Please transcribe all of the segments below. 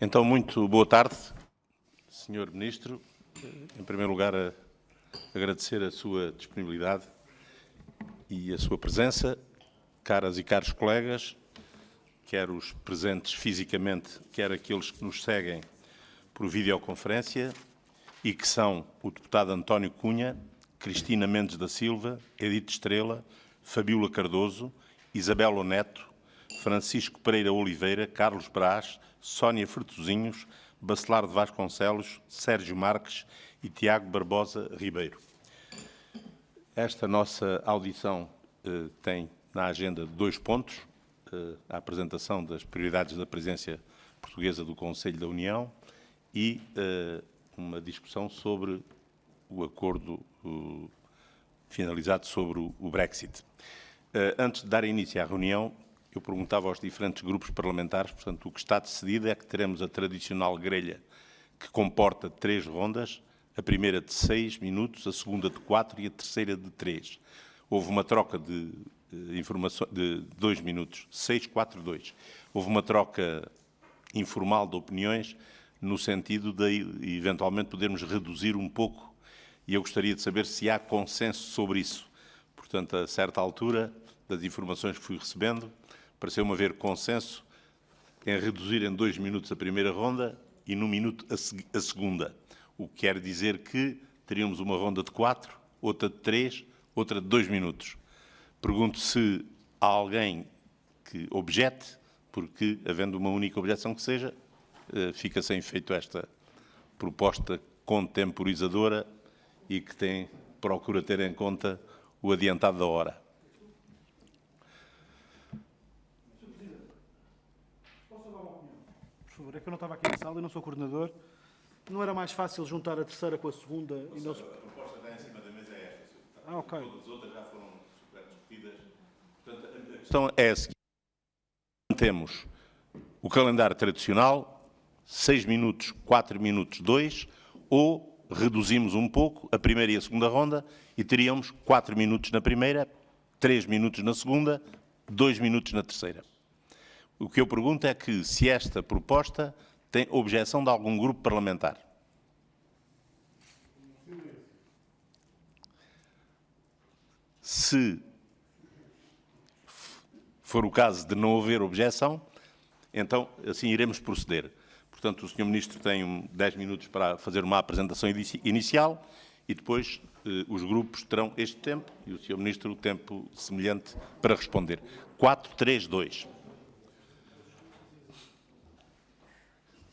Então, muito boa tarde, Sr. Ministro. Em primeiro lugar, agradecer a sua disponibilidade e a sua presença. Caras e caros colegas, quer os presentes fisicamente, quer aqueles que nos seguem por videoconferência e que são o deputado António Cunha, Cristina Mendes da Silva, Edith Estrela, Fabíola Cardoso, Isabel Neto, Francisco Pereira Oliveira, Carlos Brás, Sónia Fertuzinhos, Bacelar de Vasconcelos, Sérgio Marques e Tiago Barbosa Ribeiro. Esta nossa audição tem na agenda 2 pontos: a apresentação das prioridades da presidência portuguesa do Conselho da União e uma discussão sobre o acordo finalizado sobre o Brexit. Antes de dar início à reunião, eu perguntava aos diferentes grupos parlamentares, portanto, o que está decidido é que teremos a tradicional grelha, que comporta 3 rondas, a primeira de 6 minutos, a segunda de 4 e a terceira de 3. Houve uma troca de informações de 2 minutos, 6, 4, 2. Houve uma troca informal de opiniões, no sentido de, eventualmente, podermos reduzir um pouco, e eu gostaria de saber se há consenso sobre isso. Portanto, a certa altura das informações que fui recebendo, pareceu-me haver consenso em reduzir em 2 minutos a primeira ronda e num minuto a segunda. O que quer dizer que teríamos uma ronda de 4, outra de 3, outra de 2 minutos. Pergunto se há alguém que objete, porque, havendo uma única objeção que seja, fica sem efeito esta proposta contemporizadora e que procura ter em conta o adiantado da hora. Por favor, é que eu não estava aqui na sala e não sou coordenador. Não era mais fácil juntar a terceira com a segunda? E não... A proposta que está em cima da mesa é esta, Sr. Deputado. Ok. Todas as outras já foram super discutidas. Portanto, a questão é a seguinte. Temos o calendário tradicional, 6 minutos, 4 minutos, 2, ou reduzimos um pouco a primeira e a segunda ronda e teríamos 4 minutos na primeira, 3 minutos na segunda, 2 minutos na terceira. O que eu pergunto é que se esta proposta tem objeção de algum grupo parlamentar. Se for o caso de não haver objeção, então assim iremos proceder. Portanto, o Sr. Ministro tem 10 minutos para fazer uma apresentação inicial e depois os grupos terão este tempo e o Sr. Ministro o tempo semelhante para responder. 4, 3, 2.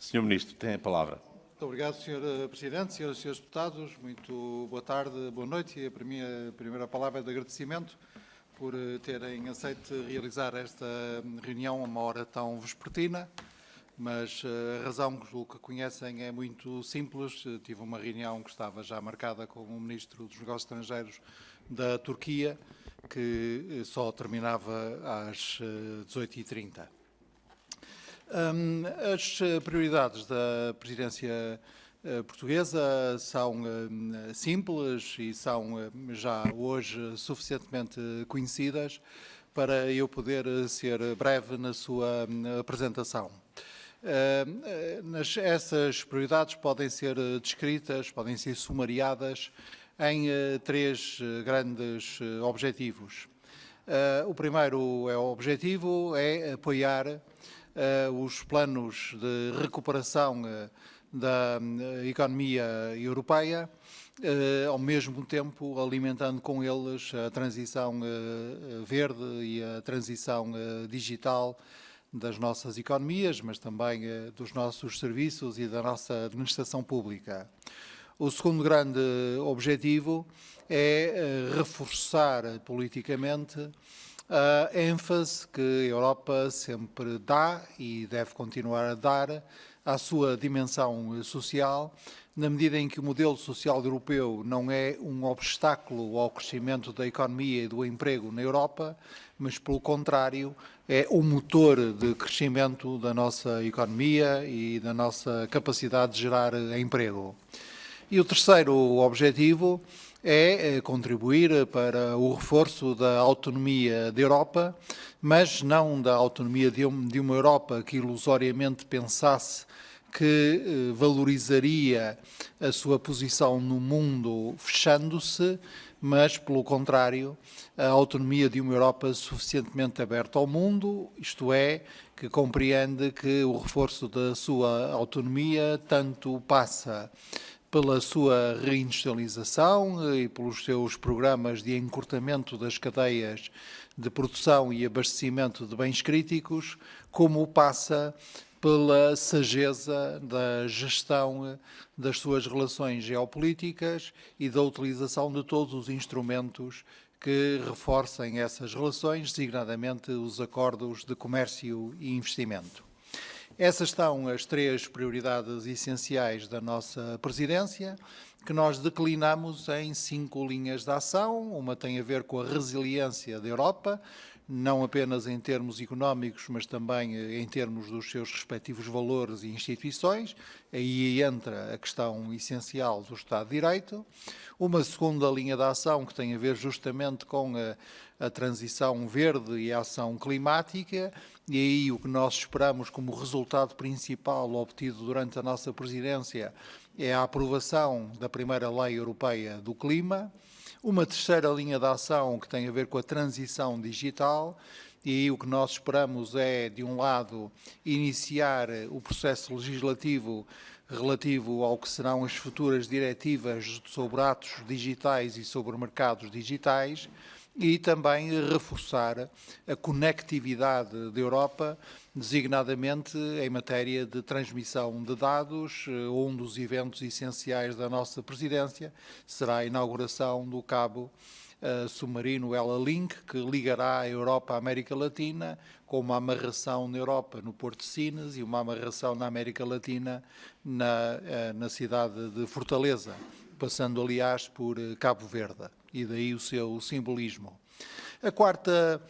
Sr. Ministro, tem a palavra. Muito obrigado, Sr. Presidente, Senhoras e Srs. Deputados. Muito boa tarde, boa noite. E a primeira palavra é de agradecimento por terem aceito realizar esta reunião a uma hora tão vespertina, mas a razão que conhecem é muito simples. Tive uma reunião que estava já marcada com o Ministro dos Negócios Estrangeiros da Turquia, que só terminava às 18h30. As prioridades da presidência portuguesa são simples e são já hoje suficientemente conhecidas para eu poder ser breve na sua apresentação. Essas prioridades podem ser descritas, podem ser sumariadas em 3 grandes objetivos. O primeiro objetivo é apoiar os planos de recuperação da economia europeia, ao mesmo tempo alimentando com eles a transição verde e a transição digital das nossas economias, mas também dos nossos serviços e da nossa administração pública. O segundo grande objetivo é reforçar politicamente a ênfase que a Europa sempre dá e deve continuar a dar à sua dimensão social, na medida em que o modelo social europeu não é um obstáculo ao crescimento da economia e do emprego na Europa, mas, pelo contrário, é o motor de crescimento da nossa economia e da nossa capacidade de gerar emprego. E o terceiro objetivo é contribuir para o reforço da autonomia da Europa, mas não da autonomia de uma Europa que ilusoriamente pensasse que valorizaria a sua posição no mundo fechando-se, mas, pelo contrário, a autonomia de uma Europa suficientemente aberta ao mundo, isto é, que compreende que o reforço da sua autonomia tanto passa pela sua reindustrialização e pelos seus programas de encurtamento das cadeias de produção e abastecimento de bens críticos, como passa pela sageza da gestão das suas relações geopolíticas e da utilização de todos os instrumentos que reforcem essas relações, designadamente os acordos de comércio e investimento. Essas são as 3 prioridades essenciais da nossa presidência, que nós declinamos em 5 linhas de ação. Uma tem a ver com a resiliência da Europa, não apenas em termos económicos, mas também em termos dos seus respectivos valores e instituições. Aí entra a questão essencial do Estado de Direito. Uma segunda linha de ação que tem a ver justamente com a transição verde e a ação climática, e aí o que nós esperamos como resultado principal obtido durante a nossa presidência é a aprovação da primeira lei europeia do clima. Uma terceira linha de ação que tem a ver com a transição digital, e aí o que nós esperamos é, de um lado, iniciar o processo legislativo relativo ao que serão as futuras diretivas sobre atos digitais e sobre mercados digitais, e também reforçar a conectividade da Europa, designadamente em matéria de transmissão de dados. Um dos eventos essenciais da nossa presidência será a inauguração do cabo submarino Ela Link, que ligará a Europa à América Latina, com uma amarração na Europa no Porto de Sines e uma amarração na América Latina na cidade de Fortaleza, passando, aliás, por Cabo Verde, e daí o seu simbolismo. A quarta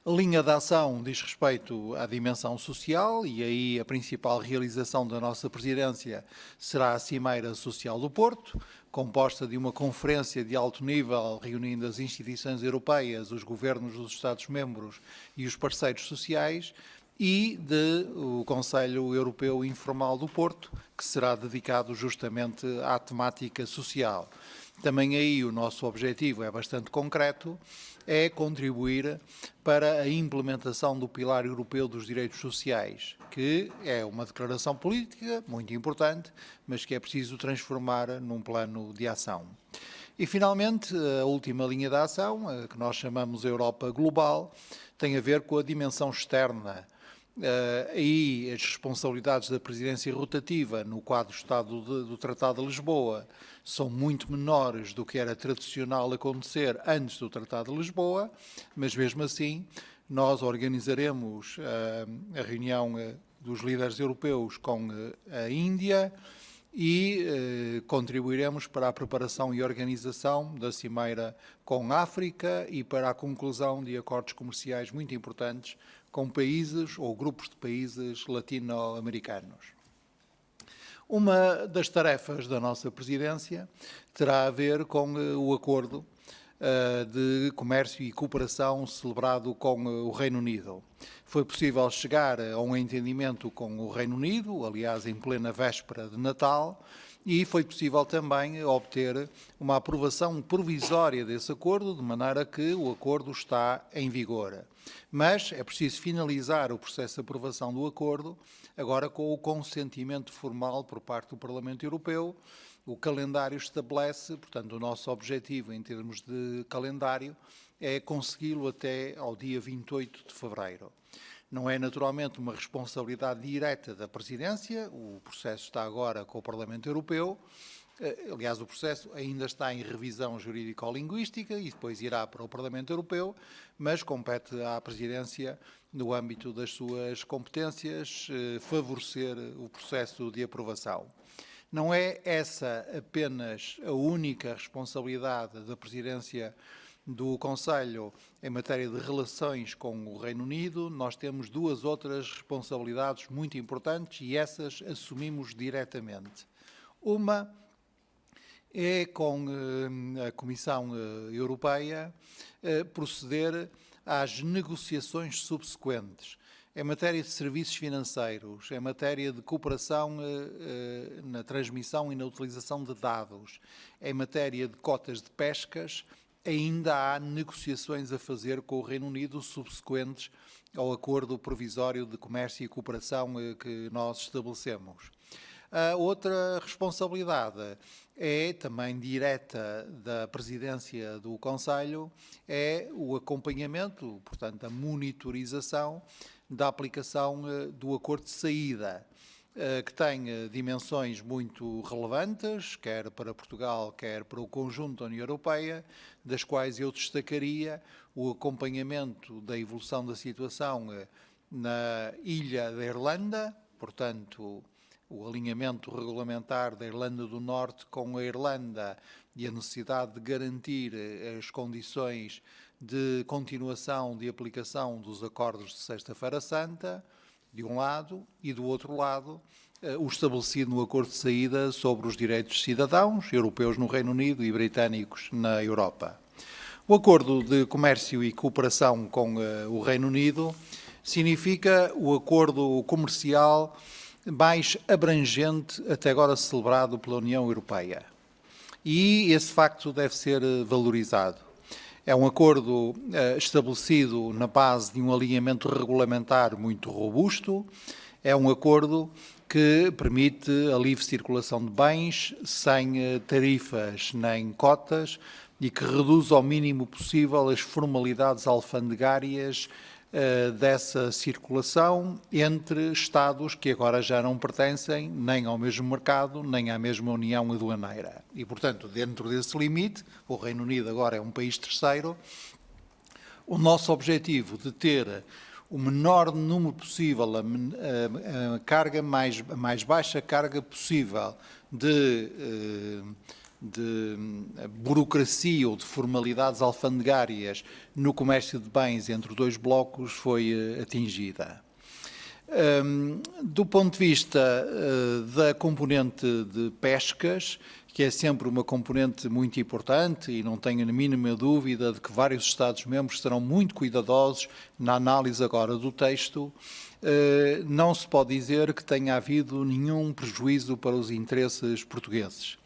linha de ação diz respeito à dimensão social, e aí a principal realização da nossa presidência será a Cimeira Social do Porto, composta de uma conferência de alto nível reunindo as instituições europeias, os governos dos Estados-membros e os parceiros sociais, e do Conselho Europeu Informal do Porto, que será dedicado justamente à temática social. Também aí o nosso objetivo é bastante concreto, é contribuir para a implementação do Pilar Europeu dos Direitos Sociais, que é uma declaração política muito importante, mas que é preciso transformar num plano de ação. E, finalmente, a última linha de ação, que nós chamamos Europa Global, tem a ver com a dimensão externa. Aí as responsabilidades da presidência rotativa no quadro do Estado do Tratado de Lisboa são muito menores do que era tradicional acontecer antes do Tratado de Lisboa, mas mesmo assim nós organizaremos a reunião dos líderes europeus com a Índia e contribuiremos para a preparação e organização da Cimeira com a África e para a conclusão de acordos comerciais muito importantes com países ou grupos de países latino-americanos. Uma das tarefas da nossa presidência terá a ver com o acordo de comércio e cooperação celebrado com o Reino Unido. Foi possível chegar a um entendimento com o Reino Unido, aliás, em plena véspera de Natal, e foi possível também obter uma aprovação provisória desse acordo, de maneira que o acordo está em vigor. Mas é preciso finalizar o processo de aprovação do acordo, agora com o consentimento formal por parte do Parlamento Europeu. O calendário estabelece, portanto, o nosso objetivo em termos de calendário é consegui-lo até ao dia 28 de fevereiro. Não é naturalmente uma responsabilidade direta da presidência, o processo está agora com o Parlamento Europeu. Aliás, o processo ainda está em revisão jurídico-linguística e depois irá para o Parlamento Europeu, mas compete à presidência, no âmbito das suas competências, favorecer o processo de aprovação. Não é essa apenas a única responsabilidade da presidência do Conselho em matéria de relações com o Reino Unido. Nós temos 2 outras responsabilidades muito importantes e essas assumimos diretamente. Uma é com a Comissão Europeia proceder às negociações subsequentes em matéria de serviços financeiros, em matéria de cooperação na transmissão e na utilização de dados, em matéria de cotas de pescas, ainda há negociações a fazer com o Reino Unido subsequentes ao acordo provisório de comércio e cooperação que nós estabelecemos. A outra responsabilidade é também direta da presidência do Conselho, é o acompanhamento, portanto, a monitorização da aplicação do acordo de saída, que tem dimensões muito relevantes, quer para Portugal, quer para o conjunto da União Europeia, das quais eu destacaria o acompanhamento da evolução da situação na ilha da Irlanda, portanto, o alinhamento regulamentar da Irlanda do Norte com a Irlanda e a necessidade de garantir as condições de continuação de aplicação dos acordos de Sexta-feira Santa, de um lado, e do outro lado, o estabelecido no acordo de saída sobre os direitos de cidadãos europeus no Reino Unido e britânicos na Europa. O acordo de comércio e cooperação com o Reino Unido significa o acordo comercial mais abrangente até agora celebrado pela União Europeia. E esse facto deve ser valorizado. É um acordo estabelecido na base de um alinhamento regulamentar muito robusto, é um acordo que permite a livre circulação de bens sem tarifas nem cotas e que reduz ao mínimo possível as formalidades alfandegárias dessa circulação entre Estados que agora já não pertencem nem ao mesmo mercado, nem à mesma União Aduaneira. E, portanto, dentro desse limite, o Reino Unido agora é um país terceiro, o nosso objetivo de ter o menor número possível, a carga a mais baixa carga possível de burocracia ou de formalidades alfandegárias no comércio de bens entre os dois blocos foi atingida. Do ponto de vista da componente de pescas, que é sempre uma componente muito importante e não tenho a mínima dúvida de que vários Estados-membros serão muito cuidadosos na análise agora do texto, não se pode dizer que tenha havido nenhum prejuízo para os interesses portugueses.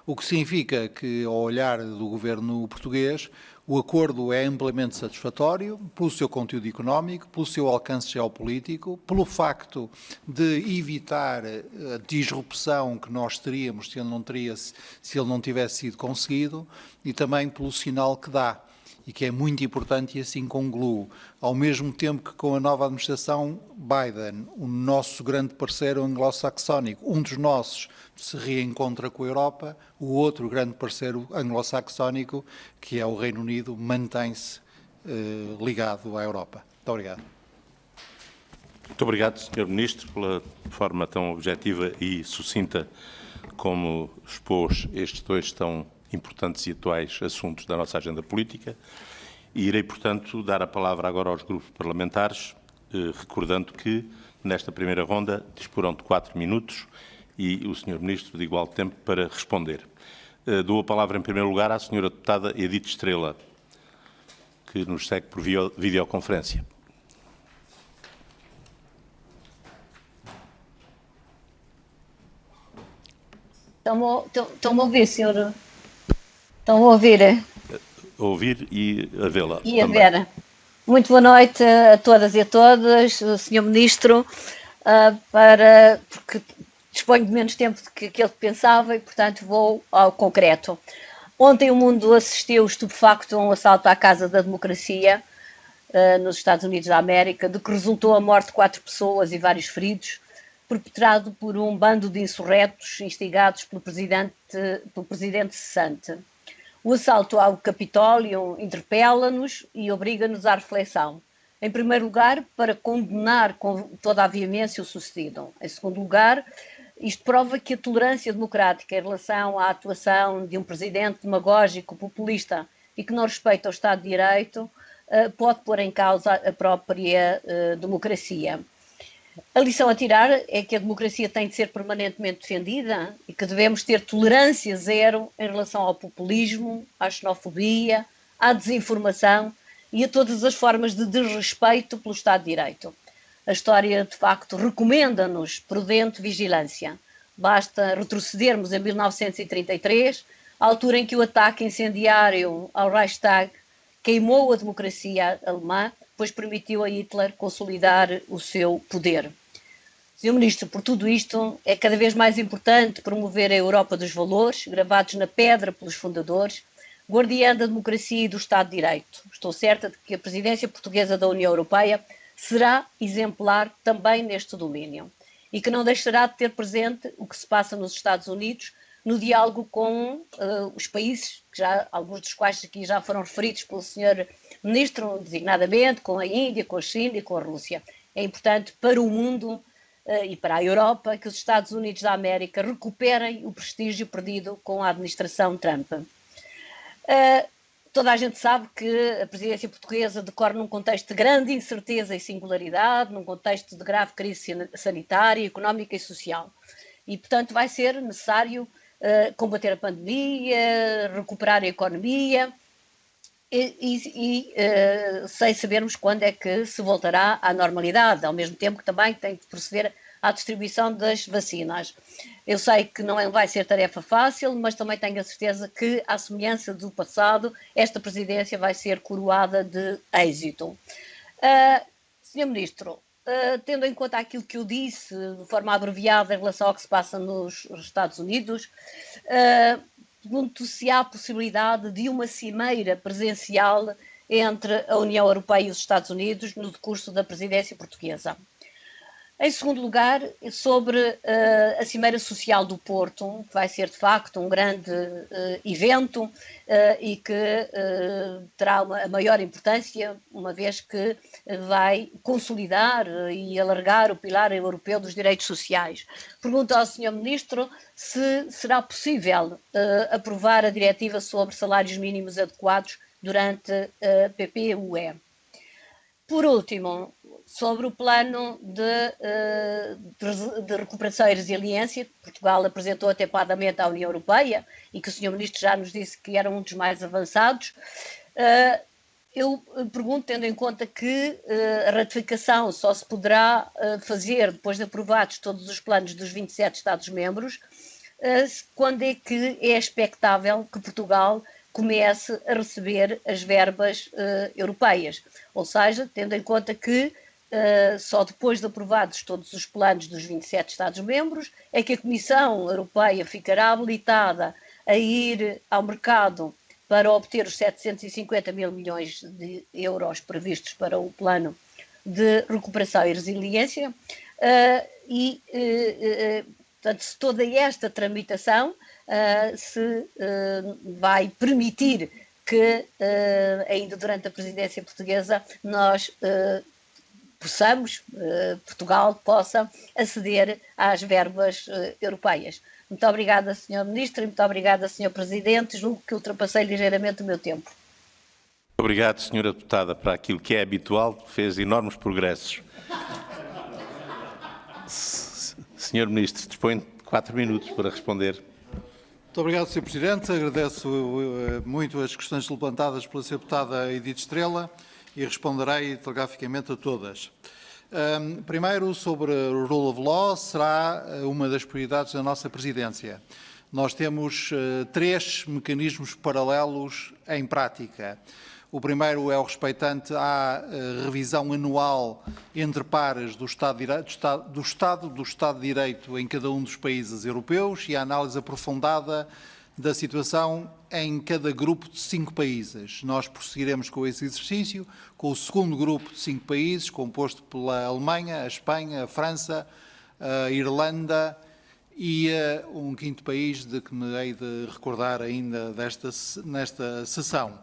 O que significa que, ao olhar do governo português, o acordo é amplamente satisfatório pelo seu conteúdo económico, pelo seu alcance geopolítico, pelo facto de evitar a disrupção que nós teríamos se ele não tivesse sido conseguido e também pelo sinal que dá e que é muito importante e assim concluo. Ao mesmo tempo que com a nova administração Biden, o nosso grande parceiro anglo-saxónico, um dos nossos, se reencontra com a Europa, o outro grande parceiro anglo-saxónico, que é o Reino Unido, mantém-se ligado à Europa. Muito obrigado. Muito obrigado, Sr. Ministro, pela forma tão objetiva e sucinta como expôs estes dois tão importantes e atuais assuntos da nossa agenda política. E irei, portanto, dar a palavra agora aos grupos parlamentares, recordando que, nesta primeira ronda, disporão de 4 minutos e o Sr. Ministro de igual tempo para responder. Dou a palavra, em primeiro lugar, à Sra. Deputada Edith Estrela, que nos segue por videoconferência. Estão-me a ouvir, senhor? Estão a ouvir? A ouvir e a vê-la. E a ver. Muito boa noite a todas e a todos, Sr. Ministro, porque disponho de menos tempo do que aquele que pensava e, portanto, vou ao concreto. Ontem o mundo assistiu estupefacto a um assalto à Casa da Democracia nos Estados Unidos da América, de que resultou a morte de 4 pessoas e vários feridos, perpetrado por um bando de insurretos instigados pelo presidente cessante. O assalto ao Capitólio interpela-nos e obriga-nos à reflexão. Em primeiro lugar, para condenar com toda a veemência o sucedido. Em segundo lugar, isto prova que a tolerância democrática em relação à atuação de um presidente demagógico, populista e que não respeita o Estado de Direito pode pôr em causa a própria democracia. A lição a tirar é que a democracia tem de ser permanentemente defendida e que devemos ter tolerância zero em relação ao populismo, à xenofobia, à desinformação e a todas as formas de desrespeito pelo Estado de Direito. A história, de facto, recomenda-nos prudente vigilância. Basta retrocedermos em 1933, a altura em que o ataque incendiário ao Reichstag queimou a democracia alemã, pois permitiu a Hitler consolidar o seu poder. Sr. Ministro, por tudo isto, é cada vez mais importante promover a Europa dos valores, gravados na pedra pelos fundadores, guardiã da democracia e do Estado de Direito. Estou certa de que a presidência portuguesa da União Europeia será exemplar também neste domínio e que não deixará de ter presente o que se passa nos Estados Unidos no diálogo com os países, alguns dos quais aqui já foram referidos pelo Sr. Ministro, designadamente com a Índia, com a China e com a Rússia. É importante para o mundo e para a Europa que os Estados Unidos da América recuperem o prestígio perdido com a administração Trump. Toda a gente sabe que a presidência portuguesa decorre num contexto de grande incerteza e singularidade, num contexto de grave crise sanitária, económica e social. E, portanto, vai ser necessário combater a pandemia, recuperar a economia sem sabermos quando é que se voltará à normalidade, ao mesmo tempo que também tem de proceder à distribuição das vacinas. Eu sei que não vai ser tarefa fácil, mas também tenho a certeza que, à semelhança do passado, esta presidência vai ser coroada de êxito. Sr. Ministro, tendo em conta aquilo que eu disse de forma abreviada em relação ao que se passa nos Estados Unidos, pergunto se há a possibilidade de uma cimeira presencial entre a União Europeia e os Estados Unidos no decurso da presidência portuguesa. Em segundo lugar, sobre a Cimeira Social do Porto, que vai ser de facto um grande evento e que terá a maior importância, uma vez que vai consolidar e alargar o pilar europeu dos direitos sociais. Pergunto ao Sr. Ministro se será possível aprovar a diretiva sobre salários mínimos adequados durante a PPUE. Por último, sobre o plano de recuperação e resiliência que Portugal apresentou atempadamente à União Europeia e que o Sr. Ministro já nos disse que era um dos mais avançados, eu pergunto, tendo em conta que a ratificação só se poderá fazer depois de aprovados todos os planos dos 27 Estados-membros, quando é que é expectável que Portugal comece a receber as verbas europeias? Ou seja, tendo em conta que só depois de aprovados todos os planos dos 27 Estados-membros é que a Comissão Europeia ficará habilitada a ir ao mercado para obter os 750 mil milhões de euros previstos para o plano de recuperação e resiliência portanto, se toda esta tramitação se vai permitir que ainda durante a presidência portuguesa nós Portugal possa aceder às verbas europeias. Muito obrigada, Sr. Ministro, e muito obrigada, Sr. Presidente. Julgo que ultrapassei ligeiramente o meu tempo. Obrigado, Sra. Deputada. Para aquilo que é habitual, fez enormes progressos. Sr. Ministro, dispõe de 4 minutos para responder. Muito obrigado, Sr. Presidente. Agradeço muito as questões levantadas pela Sra. Deputada Edith Estrela e responderei telegraficamente a todas. Primeiro, sobre o Rule of Law, será uma das prioridades da nossa presidência. Nós temos 3 mecanismos paralelos em prática. O primeiro é o respeitante à revisão anual entre pares do Estado de Direito em cada um dos países europeus e a análise aprofundada da situação em cada grupo de 5 países. Nós prosseguiremos com esse exercício, com o segundo grupo de 5 países, composto pela Alemanha, a Espanha, a França, a Irlanda e um 5º país de que me hei de recordar ainda nesta sessão.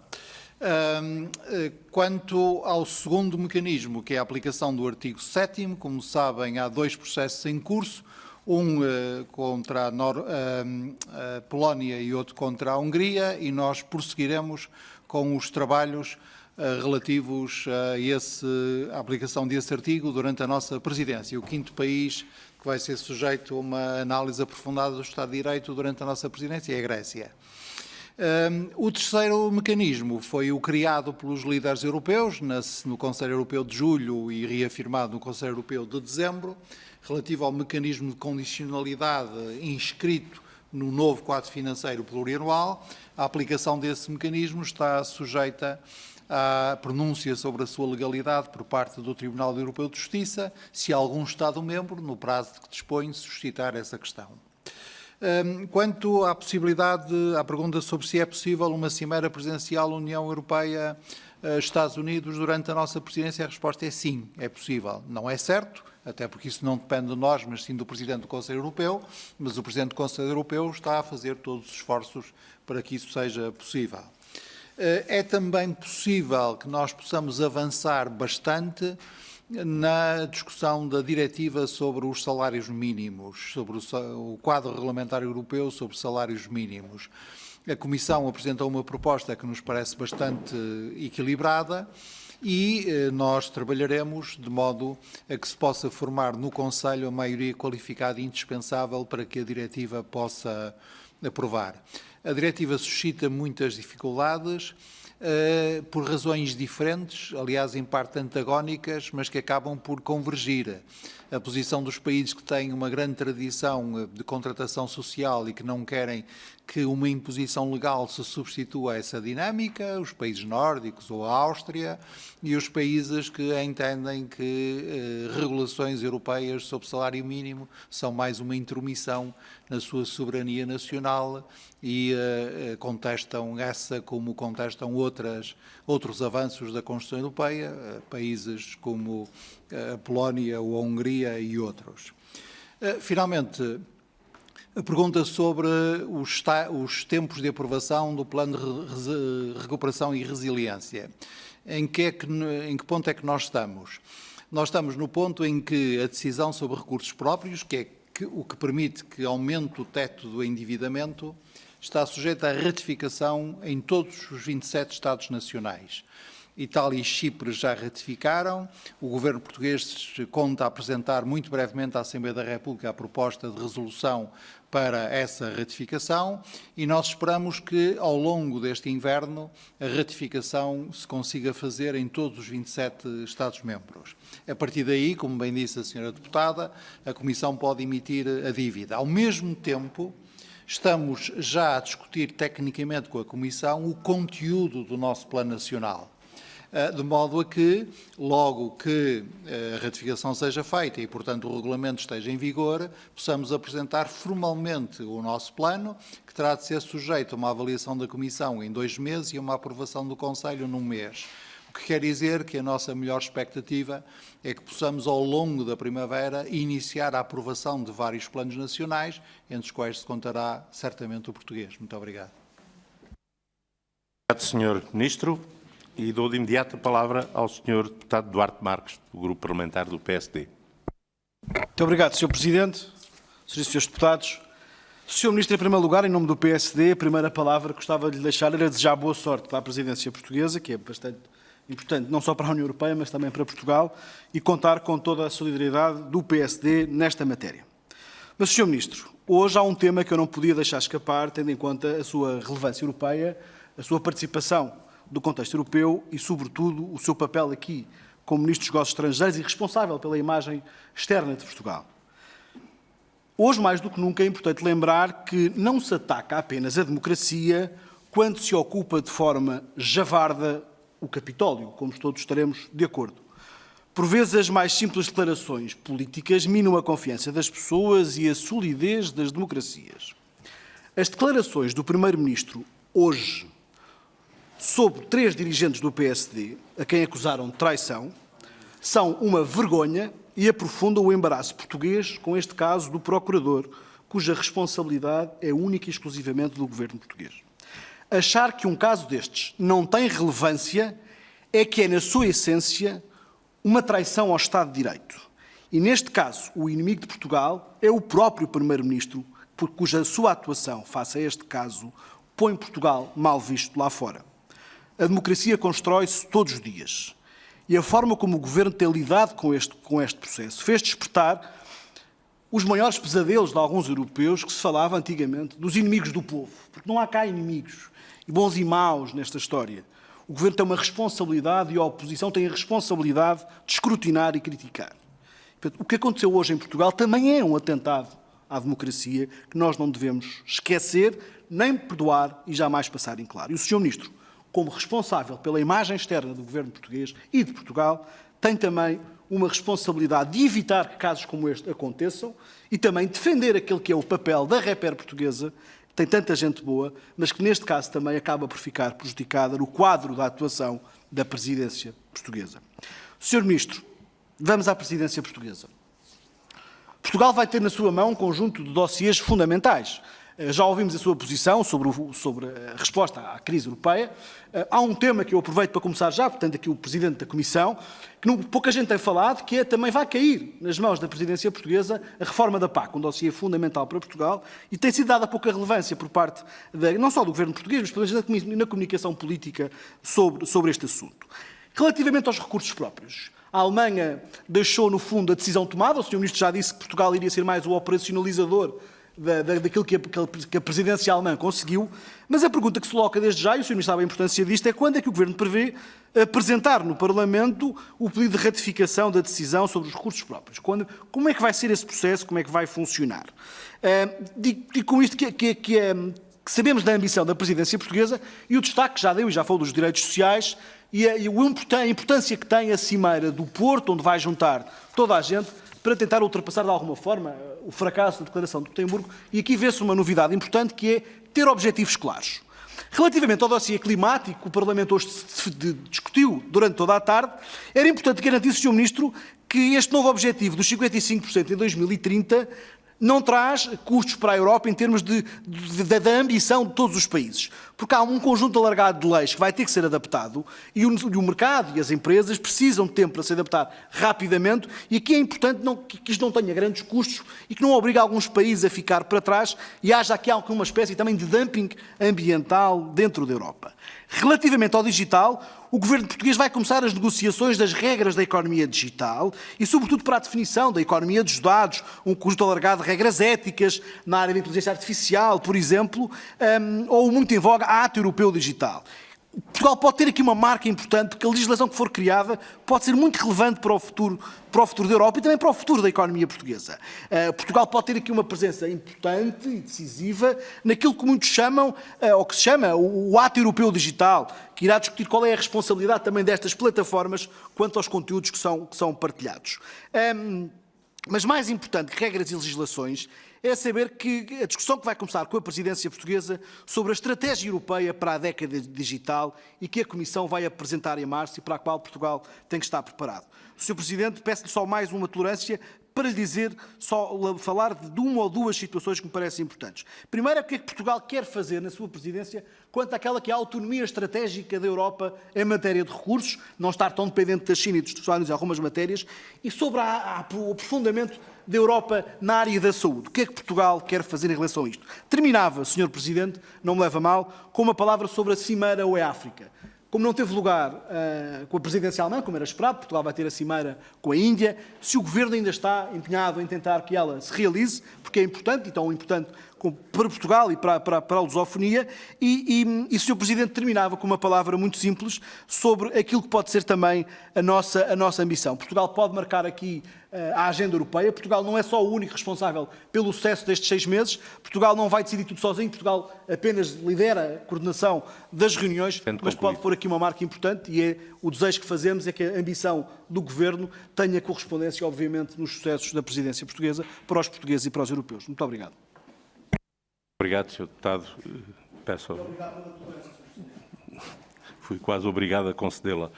Quanto ao segundo mecanismo, que é a aplicação do artigo 7º, como sabem, há 2 processos em curso, um contra a Polónia e outro contra a Hungria, e nós prosseguiremos com os trabalhos relativos à aplicação desse artigo durante a nossa presidência. O 5º país que vai ser sujeito a uma análise aprofundada do Estado de Direito durante a nossa presidência é a Grécia. O terceiro mecanismo foi o criado pelos líderes europeus, no Conselho Europeu de julho e reafirmado no Conselho Europeu de dezembro, relativo ao mecanismo de condicionalidade inscrito no novo quadro financeiro plurianual. A aplicação desse mecanismo está sujeita à pronúncia sobre a sua legalidade por parte do Tribunal Europeu de Justiça, se algum Estado-membro, no prazo de que dispõe, suscitar essa questão. Quanto à possibilidade, à pergunta sobre se é possível uma cimeira presidencial União Europeia-Estados Unidos durante a nossa presidência, a resposta é sim, é possível. Não é certo, até porque isso não depende de nós, mas sim do Presidente do Conselho Europeu, mas o Presidente do Conselho Europeu está a fazer todos os esforços para que isso seja possível. É também possível que nós possamos avançar bastante na discussão da diretiva sobre os salários mínimos, sobre o quadro regulamentar europeu sobre salários mínimos. A Comissão apresentou uma proposta que nos parece bastante equilibrada e nós trabalharemos de modo a que se possa formar no Conselho a maioria qualificada e indispensável para que a diretiva possa aprovar. A diretiva suscita muitas dificuldades, por razões diferentes, aliás, em parte antagónicas, mas que acabam por convergir. A posição dos países que têm uma grande tradição de contratação social e que não querem que uma imposição legal se substitua a essa dinâmica, os países nórdicos ou a Áustria, e os países que entendem que regulações europeias sobre salário mínimo são mais uma intromissão na sua soberania nacional e contestam essa como contestam outros avanços da Constituição Europeia, países como a Polónia ou a Hungria e outros. Finalmente, a pergunta sobre os tempos de aprovação do Plano de Recuperação e Resiliência. Em que ponto é que nós estamos? Nós estamos no ponto em que a decisão sobre recursos próprios, que é o que permite que aumente o teto do endividamento, está sujeita à ratificação em todos os 27 Estados nacionais. Itália e Chipre já ratificaram. O Governo português conta apresentar muito brevemente à Assembleia da República a proposta de resolução para essa ratificação e nós esperamos que, ao longo deste inverno, a ratificação se consiga fazer em todos os 27 Estados-membros. A partir daí, como bem disse a Sra. Deputada, a Comissão pode emitir a dívida. Ao mesmo tempo, estamos já a discutir tecnicamente com a Comissão o conteúdo do nosso Plano Nacional. De modo a que, logo que a ratificação seja feita e, portanto, o regulamento esteja em vigor, possamos apresentar formalmente o nosso plano, que terá de ser sujeito a uma avaliação da Comissão em 2 meses e a uma aprovação do Conselho num mês. O que quer dizer que a nossa melhor expectativa é que possamos, ao longo da primavera, iniciar a aprovação de vários planos nacionais, entre os quais se contará certamente o português. Muito obrigado. Obrigado, Sr. Ministro. E dou de imediato a palavra ao Sr. Deputado Duarte Marques, do Grupo Parlamentar do PSD. Muito obrigado, Sr. Presidente, Srs. e Srs. Deputados. Sr. Ministro, em primeiro lugar, em nome do PSD, a primeira palavra que gostava de lhe deixar era desejar boa sorte para a presidência portuguesa, que é bastante importante não só para a União Europeia, mas também para Portugal, e contar com toda a solidariedade do PSD nesta matéria. Mas, Sr. Ministro, hoje há um tema que eu não podia deixar escapar, tendo em conta a sua relevância europeia, a sua participação do contexto europeu e, sobretudo, o seu papel aqui como Ministro dos Negócios Estrangeiros e responsável pela imagem externa de Portugal. Hoje, mais do que nunca, é importante lembrar que não se ataca apenas a democracia quando se ocupa de forma javarda o Capitólio, como todos estaremos de acordo. Por vezes, as mais simples declarações políticas minam a confiança das pessoas e a solidez das democracias. As declarações do Primeiro-Ministro hoje sobre 3 dirigentes do PSD, a quem acusaram de traição, são uma vergonha e aprofundam o embaraço português com este caso do Procurador, cuja responsabilidade é única e exclusivamente do Governo português. Achar que um caso destes não tem relevância é que é, na sua essência, uma traição ao Estado de Direito. E, neste caso, o inimigo de Portugal é o próprio Primeiro-Ministro, cuja sua atuação face a este caso põe Portugal mal visto lá fora. A democracia constrói-se todos os dias. E a forma como o Governo tem lidado com este processo fez despertar os maiores pesadelos de alguns europeus que se falava antigamente dos inimigos do povo. Porque não há cá inimigos. bons e maus nesta história. O Governo tem uma responsabilidade e a oposição tem a responsabilidade de escrutinar e criticar. Portanto, o que aconteceu hoje em Portugal também é um atentado à democracia que nós não devemos esquecer, nem perdoar e jamais passar em claro. E o Sr. Ministro, como responsável pela imagem externa do Governo português e de Portugal, tem também uma responsabilidade de evitar que casos como este aconteçam e também defender aquele que é o papel da Reper portuguesa, que tem tanta gente boa, mas que neste caso também acaba por ficar prejudicada no quadro da atuação da presidência portuguesa. Sr. Ministro, vamos à presidência portuguesa. Portugal vai ter na sua mão um conjunto de dossiês fundamentais. Já ouvimos a sua posição sobre a resposta à crise europeia. Há um tema que eu aproveito para começar já, portanto, aqui o Presidente da Comissão, que pouca gente tem falado, que também vai cair nas mãos da Presidência Portuguesa a reforma da PAC, um dossiê fundamental para Portugal, e tem sido dada pouca relevância por parte, não só do Governo português, mas pelo menos na comunicação política sobre este assunto. Relativamente aos recursos próprios, a Alemanha deixou, no fundo, a decisão tomada. O Sr. Ministro já disse que Portugal iria ser mais o operacionalizador daquilo que a presidência alemã conseguiu, mas a pergunta que se coloca desde já, e o Sr. Ministro sabe a importância disto, é quando é que o Governo prevê apresentar no Parlamento o pedido de ratificação da decisão sobre os recursos próprios? Como é que vai ser esse processo? Como é que vai funcionar? Digo com isto que sabemos da ambição da presidência portuguesa e o destaque que já deu, e já falou dos direitos sociais, e a importância que tem a Cimeira do Porto, onde vai juntar toda a gente, para tentar ultrapassar de alguma forma o fracasso da Declaração de Gotemburgo, e aqui vê-se uma novidade importante, que é ter objetivos claros. Relativamente ao dossiê climático, que o Parlamento hoje discutiu durante toda a tarde, era importante garantir, Sr. Ministro, que este novo objetivo dos 55% em 2030 não traz custos para a Europa em termos da ambição de todos os países. Porque há um conjunto alargado de leis que vai ter que ser adaptado e o mercado e as empresas precisam de tempo para se adaptar rapidamente, e aqui é importante que isto não tenha grandes custos e que não obrigue alguns países a ficar para trás e haja aqui uma espécie também de dumping ambiental dentro da Europa. Relativamente ao digital, o Governo português vai começar as negociações das regras da economia digital e, sobretudo, para a definição da economia dos dados, um conjunto alargado de regras éticas na área da inteligência artificial, por exemplo, ou muito em voga, a Ato Europeu Digital. Portugal pode ter aqui uma marca importante, porque a legislação que for criada pode ser muito relevante para o futuro da Europa e também para o futuro da economia portuguesa. Portugal pode ter aqui uma presença importante e decisiva naquilo que muitos chamam, ou que se chama, o Ato Europeu Digital, que irá discutir qual é a responsabilidade também destas plataformas quanto aos conteúdos que são partilhados. Mas mais importante que regras e legislações é saber que a discussão que vai começar com a presidência portuguesa sobre a estratégia europeia para a década digital e que a Comissão vai apresentar em março e para a qual Portugal tem que estar preparado. Sr. Presidente, peço-lhe só mais uma tolerância para lhe dizer, falar de uma ou duas situações que me parecem importantes. Primeiro, o que é que Portugal quer fazer na sua presidência quanto àquela que é a autonomia estratégica da Europa em matéria de recursos, não estar tão dependente da China e dos Estados Unidos em algumas matérias, e sobre o aprofundamento da Europa na área da saúde. O que é que Portugal quer fazer em relação a isto? Terminava, Sr. Presidente, não me leva a mal, com uma palavra sobre a Cimeira UE-África. Como não teve lugar com a presidência alemã, como era esperado, Portugal vai ter a Cimeira com a Índia, se o Governo ainda está empenhado em tentar que ela se realize, porque é importante, e tão importante para Portugal e para a lusofonia, e o Sr. Presidente terminava com uma palavra muito simples sobre aquilo que pode ser também a nossa ambição. Portugal pode marcar aqui a agenda europeia. Portugal não é só o único responsável pelo sucesso destes 6 meses. Portugal não vai decidir tudo sozinho. Portugal apenas lidera a coordenação das reuniões, mas pode pôr aqui uma marca importante, e o desejo que fazemos é que a ambição do Governo tenha correspondência, obviamente, nos sucessos da presidência portuguesa para os portugueses e para os europeus. Muito obrigado. Obrigado, Sr. Deputado. Peço. Fui quase obrigado a concedê-la.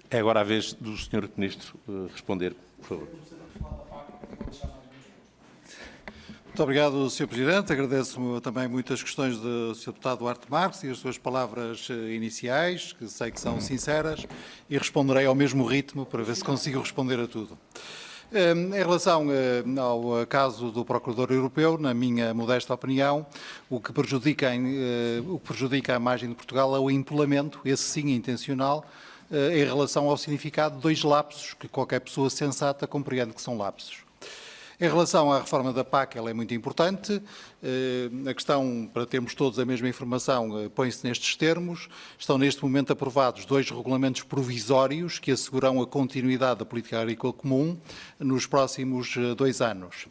É agora a vez do Sr. Ministro responder, por favor. Muito obrigado, Sr. Presidente. Agradeço também muitas questões do Sr. Deputado Duarte Marques e as suas palavras iniciais, que sei que são sinceras, e responderei ao mesmo ritmo para ver se consigo responder a tudo. Em relação ao caso do Procurador Europeu, na minha modesta opinião, o que prejudica a imagem de Portugal é o empolamento, esse sim intencional, em relação ao significado de 2 lapsos, que qualquer pessoa sensata compreende que são lapsos. Em relação à reforma da PAC, ela é muito importante. A questão, para termos todos a mesma informação, põe-se nestes termos. Estão neste momento aprovados 2 regulamentos provisórios que asseguram a continuidade da política agrícola comum nos próximos 2 anos.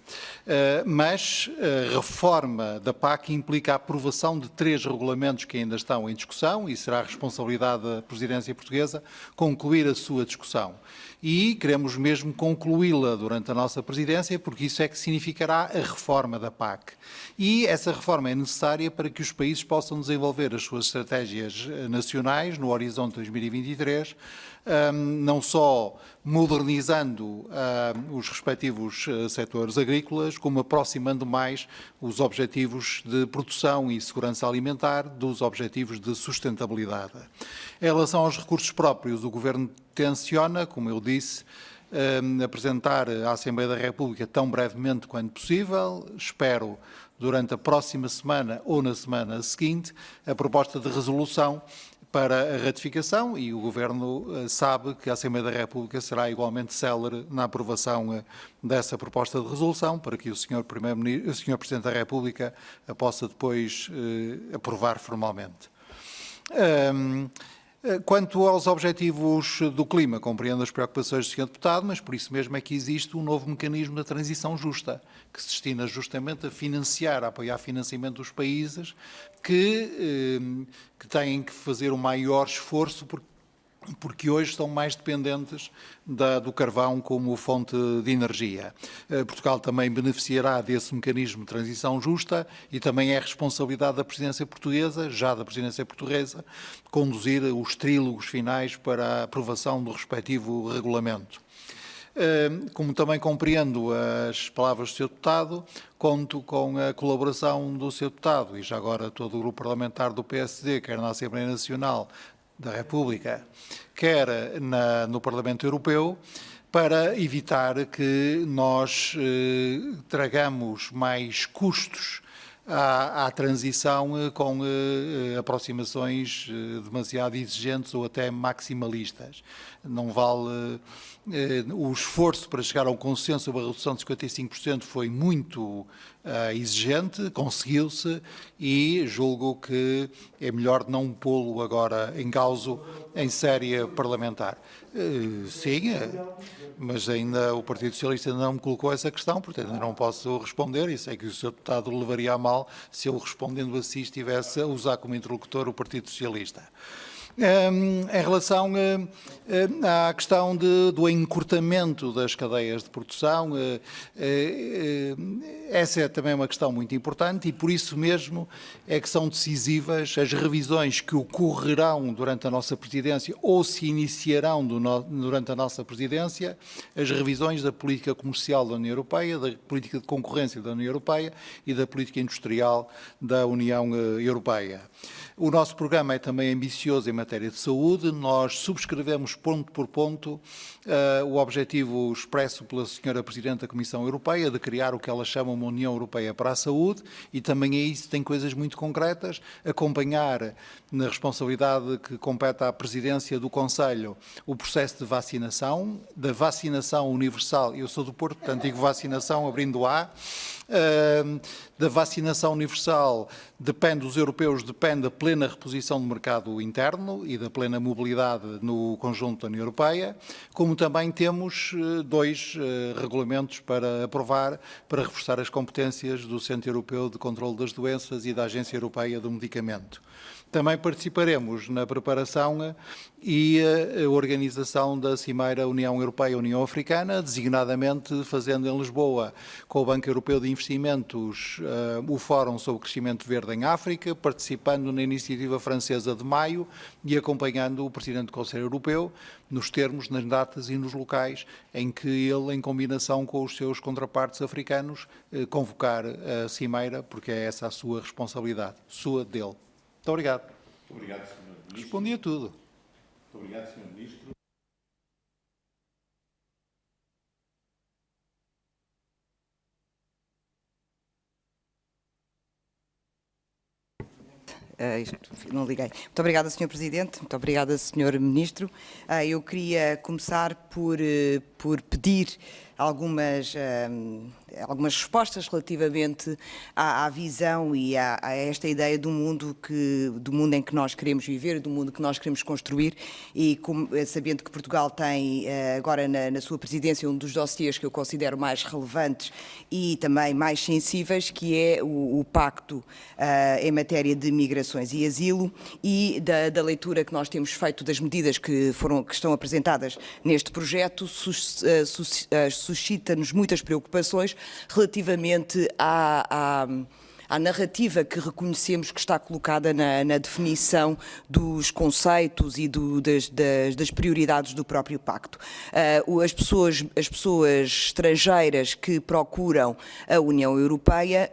Mas a reforma da PAC implica a aprovação de 3 regulamentos que ainda estão em discussão e será a responsabilidade da presidência portuguesa concluir a sua discussão. E queremos mesmo concluí-la durante a nossa presidência, porque isso é que significará a reforma da PAC. E essa reforma é necessária para que os países possam desenvolver as suas estratégias nacionais no horizonte 2023, não só modernizando os respectivos setores agrícolas, como aproximando mais os objetivos de produção e segurança alimentar dos objetivos de sustentabilidade. Em relação aos recursos próprios, o Governo tenciona, como eu disse, apresentar à Assembleia da República tão brevemente quanto possível, espero durante a próxima semana ou na semana seguinte, a proposta de resolução para a ratificação e o Governo sabe que a Assembleia da República será igualmente célere na aprovação dessa proposta de resolução para que o Sr. Presidente da República a possa depois aprovar formalmente. Quanto aos objetivos do clima, compreendo as preocupações do Sr. Deputado, mas por isso mesmo é que existe um novo mecanismo da transição justa, que se destina justamente a financiar, a apoiar financiamento dos países que têm que fazer um maior esforço porque hoje estão mais dependentes do carvão como fonte de energia. Portugal também beneficiará desse mecanismo de transição justa e também é responsabilidade da presidência portuguesa, conduzir os trílogos finais para a aprovação do respectivo regulamento. Como também compreendo as palavras do Sr. Deputado, conto com a colaboração do Sr. Deputado e já agora todo o grupo parlamentar do PSD, quer na Assembleia Nacional da República, quer no Parlamento Europeu, para evitar que nós tragamos mais custos à transição com aproximações demasiado exigentes ou até maximalistas. Não vale o esforço para chegar a um consenso sobre a redução de 55% foi muito exigente, conseguiu-se e julgo que é melhor não pô-lo agora em causa em série parlamentar. Sim, mas ainda o Partido Socialista não me colocou essa questão, portanto ainda não posso responder e sei que o Sr. Deputado levaria a mal se eu respondendo assim estivesse a usar como interlocutor o Partido Socialista. Em relação à questão do encurtamento das cadeias de produção, essa é também uma questão muito importante e por isso mesmo é que são decisivas as revisões que ocorrerão durante a nossa presidência ou se iniciarão durante a nossa presidência, as revisões da política comercial da União Europeia, da política de concorrência da União Europeia e da política industrial da União Europeia. O nosso programa é também ambicioso em matéria de saúde. Nós subscrevemos ponto por ponto o objetivo expresso pela Sra. Presidente da Comissão Europeia de criar o que ela chama uma União Europeia para a Saúde e também aí se tem coisas muito concretas, acompanhar na responsabilidade que compete à Presidência do Conselho o processo de vacinação, da vacinação universal, eu sou do Porto, portanto digo vacinação abrindo A, da vacinação universal depende dos europeus, depende da plena reposição do mercado interno e da plena mobilidade no conjunto da União Europeia, como também temos 2 regulamentos para aprovar para reforçar as competências do Centro Europeu de Controlo das Doenças e da Agência Europeia do Medicamento. Também participaremos na preparação e a organização da Cimeira União Europeia-União Africana, designadamente fazendo em Lisboa, com o Banco Europeu de Investimentos, o Fórum sobre o Crescimento Verde em África, participando na iniciativa francesa de maio e acompanhando o Presidente do Conselho Europeu nos termos, nas datas e nos locais em que ele, em combinação com os seus contrapartes africanos, convocar a Cimeira, porque é essa a sua responsabilidade, sua dele. Muito obrigado. Muito obrigado, Sr. Ministro. Respondi a tudo. Muito obrigado, Sr. Ministro. Não liguei. Muito obrigada, Sr. Presidente. Muito obrigada, Sr. Ministro. Eu queria começar por pedir algumas respostas relativamente à visão e a esta ideia do mundo em que nós queremos viver, do mundo que nós queremos construir, e sabendo que Portugal tem agora na sua presidência um dos dossiês que eu considero mais relevantes e também mais sensíveis, que é o Pacto em matéria de migrações e asilo, e da leitura que nós temos feito das medidas que estão apresentadas neste projeto, suscita-nos muitas preocupações relativamente à narrativa que reconhecemos que está colocada na definição dos conceitos e das prioridades do próprio pacto. As pessoas estrangeiras que procuram a União Europeia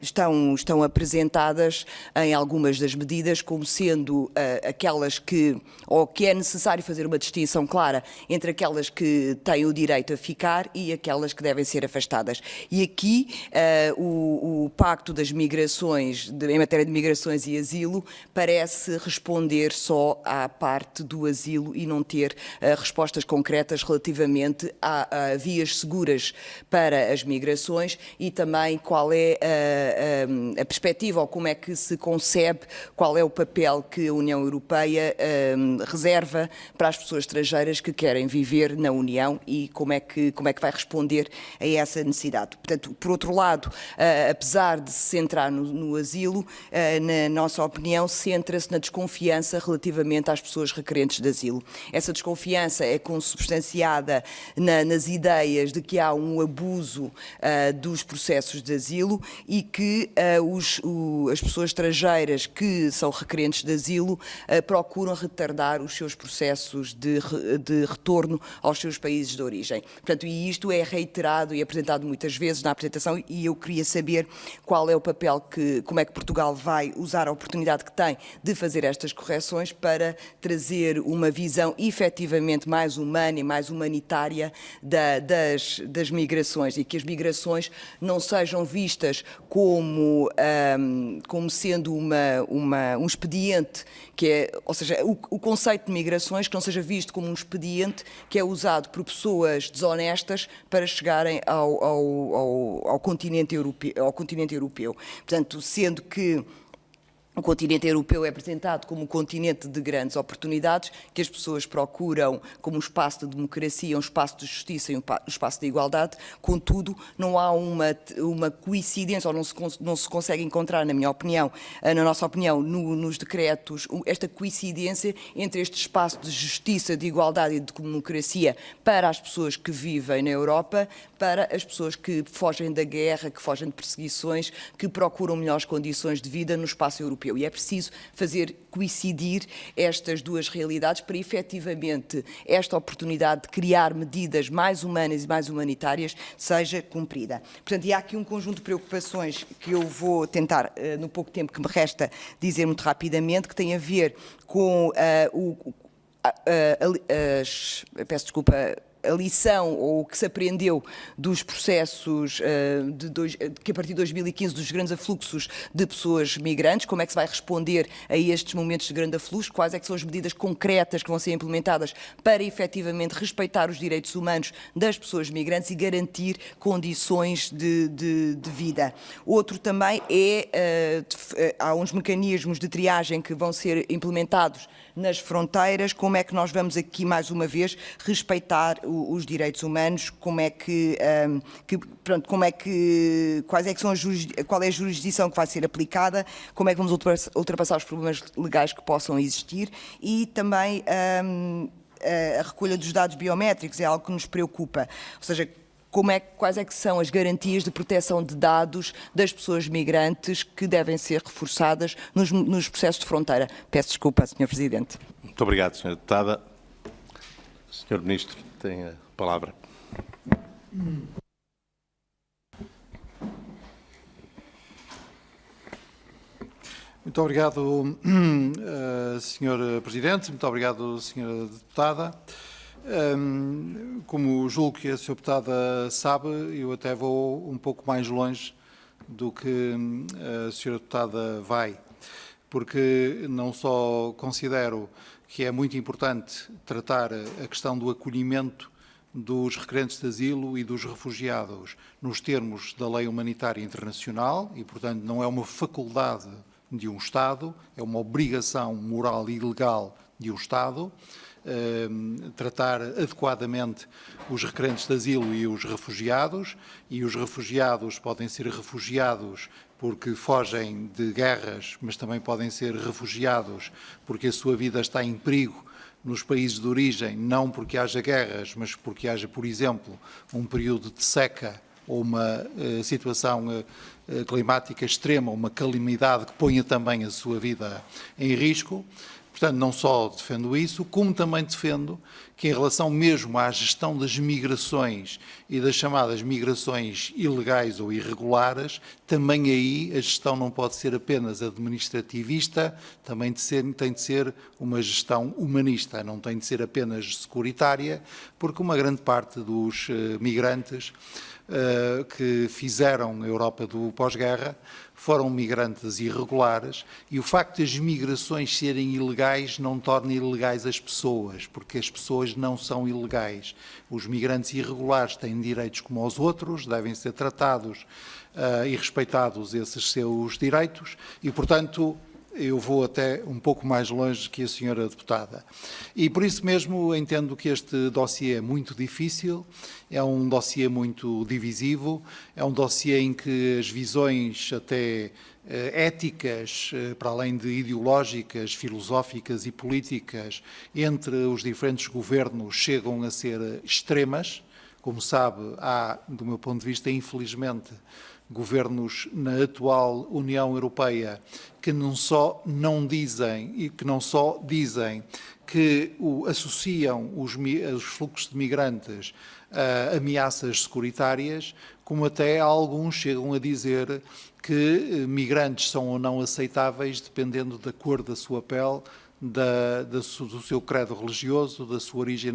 estão apresentadas em algumas das medidas como sendo aquelas que é necessário fazer uma distinção clara entre aquelas que têm o direito a ficar e aquelas que devem ser afastadas. E aqui o Pacto das Migrações, em matéria de migrações e asilo, parece responder só à parte do asilo e não ter respostas concretas relativamente a vias seguras para as migrações e também qual é a perspectiva ou como é que se concebe, qual é o papel que a União Europeia reserva para as pessoas estrangeiras que querem viver na União e como é que vai responder a essa necessidade. Portanto, por outro lado, apesar de se centrar no asilo, na nossa opinião, centra-se na desconfiança relativamente às pessoas requerentes de asilo. Essa desconfiança é consubstanciada nas ideias de que há um abuso dos processos de asilo e que as pessoas estrangeiras que são requerentes de asilo procuram retardar os seus processos de retorno aos seus países de origem. Portanto, e isto é reiterado e apresentado muitas vezes na apresentação, e eu queria saber qual é o papel como é que Portugal vai usar a oportunidade que tem de fazer estas correções para trazer uma visão efetivamente mais humana e mais humanitária das migrações, e que as migrações não sejam vistas como sendo um expediente, ou seja, o conceito de migrações que não seja visto como um expediente que é usado por pessoas desonestas para chegarem ao continente europeu. Portanto, sendo que o continente europeu é apresentado como um continente de grandes oportunidades, que as pessoas procuram como um espaço de democracia, um espaço de justiça e um espaço de igualdade. Contudo, não há uma coincidência, ou não se consegue encontrar, na nossa opinião, nos decretos, esta coincidência entre este espaço de justiça, de igualdade e de democracia para as pessoas que vivem na Europa, para as pessoas que fogem da guerra, que fogem de perseguições, que procuram melhores condições de vida no espaço europeu. E é preciso fazer coincidir estas duas realidades para, efetivamente, esta oportunidade de criar medidas mais humanas e mais humanitárias seja cumprida. Portanto, e há aqui um conjunto de preocupações que eu vou tentar, no pouco tempo que me resta, dizer muito rapidamente, que tem a ver com peço desculpa, a lição ou o que se aprendeu dos processos que a partir de 2015 dos grandes afluxos de pessoas migrantes, como é que se vai responder a estes momentos de grande afluxo, quais é que são as medidas concretas que vão ser implementadas para efetivamente respeitar os direitos humanos das pessoas migrantes e garantir condições de vida. Outro também há uns mecanismos de triagem que vão ser implementados nas fronteiras, como é que nós vamos aqui, mais uma vez, respeitar os direitos humanos, qual é a jurisdição que vai ser aplicada, como é que vamos ultrapassar os problemas legais que possam existir, e também a recolha dos dados biométricos é algo que nos preocupa, ou seja, quais é que são as garantias de proteção de dados das pessoas migrantes que devem ser reforçadas nos processos de fronteira. Peço desculpa, Sr. Presidente. Muito obrigado, Sra. Deputada. Sr. Ministro, tem a palavra. Muito obrigado, Sr. Presidente. Muito obrigado, Sra. Deputada. Como julgo que a Sra. Deputada sabe, eu até vou um pouco mais longe do que a Sra. Deputada vai, porque não só considero que é muito importante tratar a questão do acolhimento dos requerentes de asilo e dos refugiados nos termos da lei humanitária internacional e, portanto, não é uma faculdade de um Estado, é uma obrigação moral e legal de um Estado, tratar adequadamente os requerentes de asilo e os refugiados podem ser refugiados porque fogem de guerras, mas também podem ser refugiados porque a sua vida está em perigo nos países de origem, não porque haja guerras, mas porque haja, por exemplo, um período de seca ou uma situação climática extrema, uma calamidade que ponha também a sua vida em risco. Portanto, não só defendo isso, como também defendo que, em relação mesmo à gestão das migrações e das chamadas migrações ilegais ou irregulares, também aí a gestão não pode ser apenas administrativista, também tem de ser uma gestão humanista, não tem de ser apenas securitária, porque uma grande parte dos migrantes que fizeram a Europa do pós-guerra foram migrantes irregulares e o facto de as migrações serem ilegais não torna ilegais as pessoas, porque as pessoas não são ilegais. Os migrantes irregulares têm direitos como os outros, devem ser tratados e respeitados esses seus direitos e, portanto, eu vou até um pouco mais longe que a senhora deputada. E por isso mesmo entendo que este dossiê é muito difícil, é um dossiê muito divisivo, é um dossiê em que as visões até éticas, para além de ideológicas, filosóficas e políticas, entre os diferentes governos chegam a ser extremas. Como sabe, há, do meu ponto de vista, infelizmente, governos na atual União Europeia que não só dizem que associam os fluxos de migrantes a ameaças securitárias, como até alguns chegam a dizer que migrantes são ou não aceitáveis dependendo da cor da sua pele, do seu credo religioso, da sua origem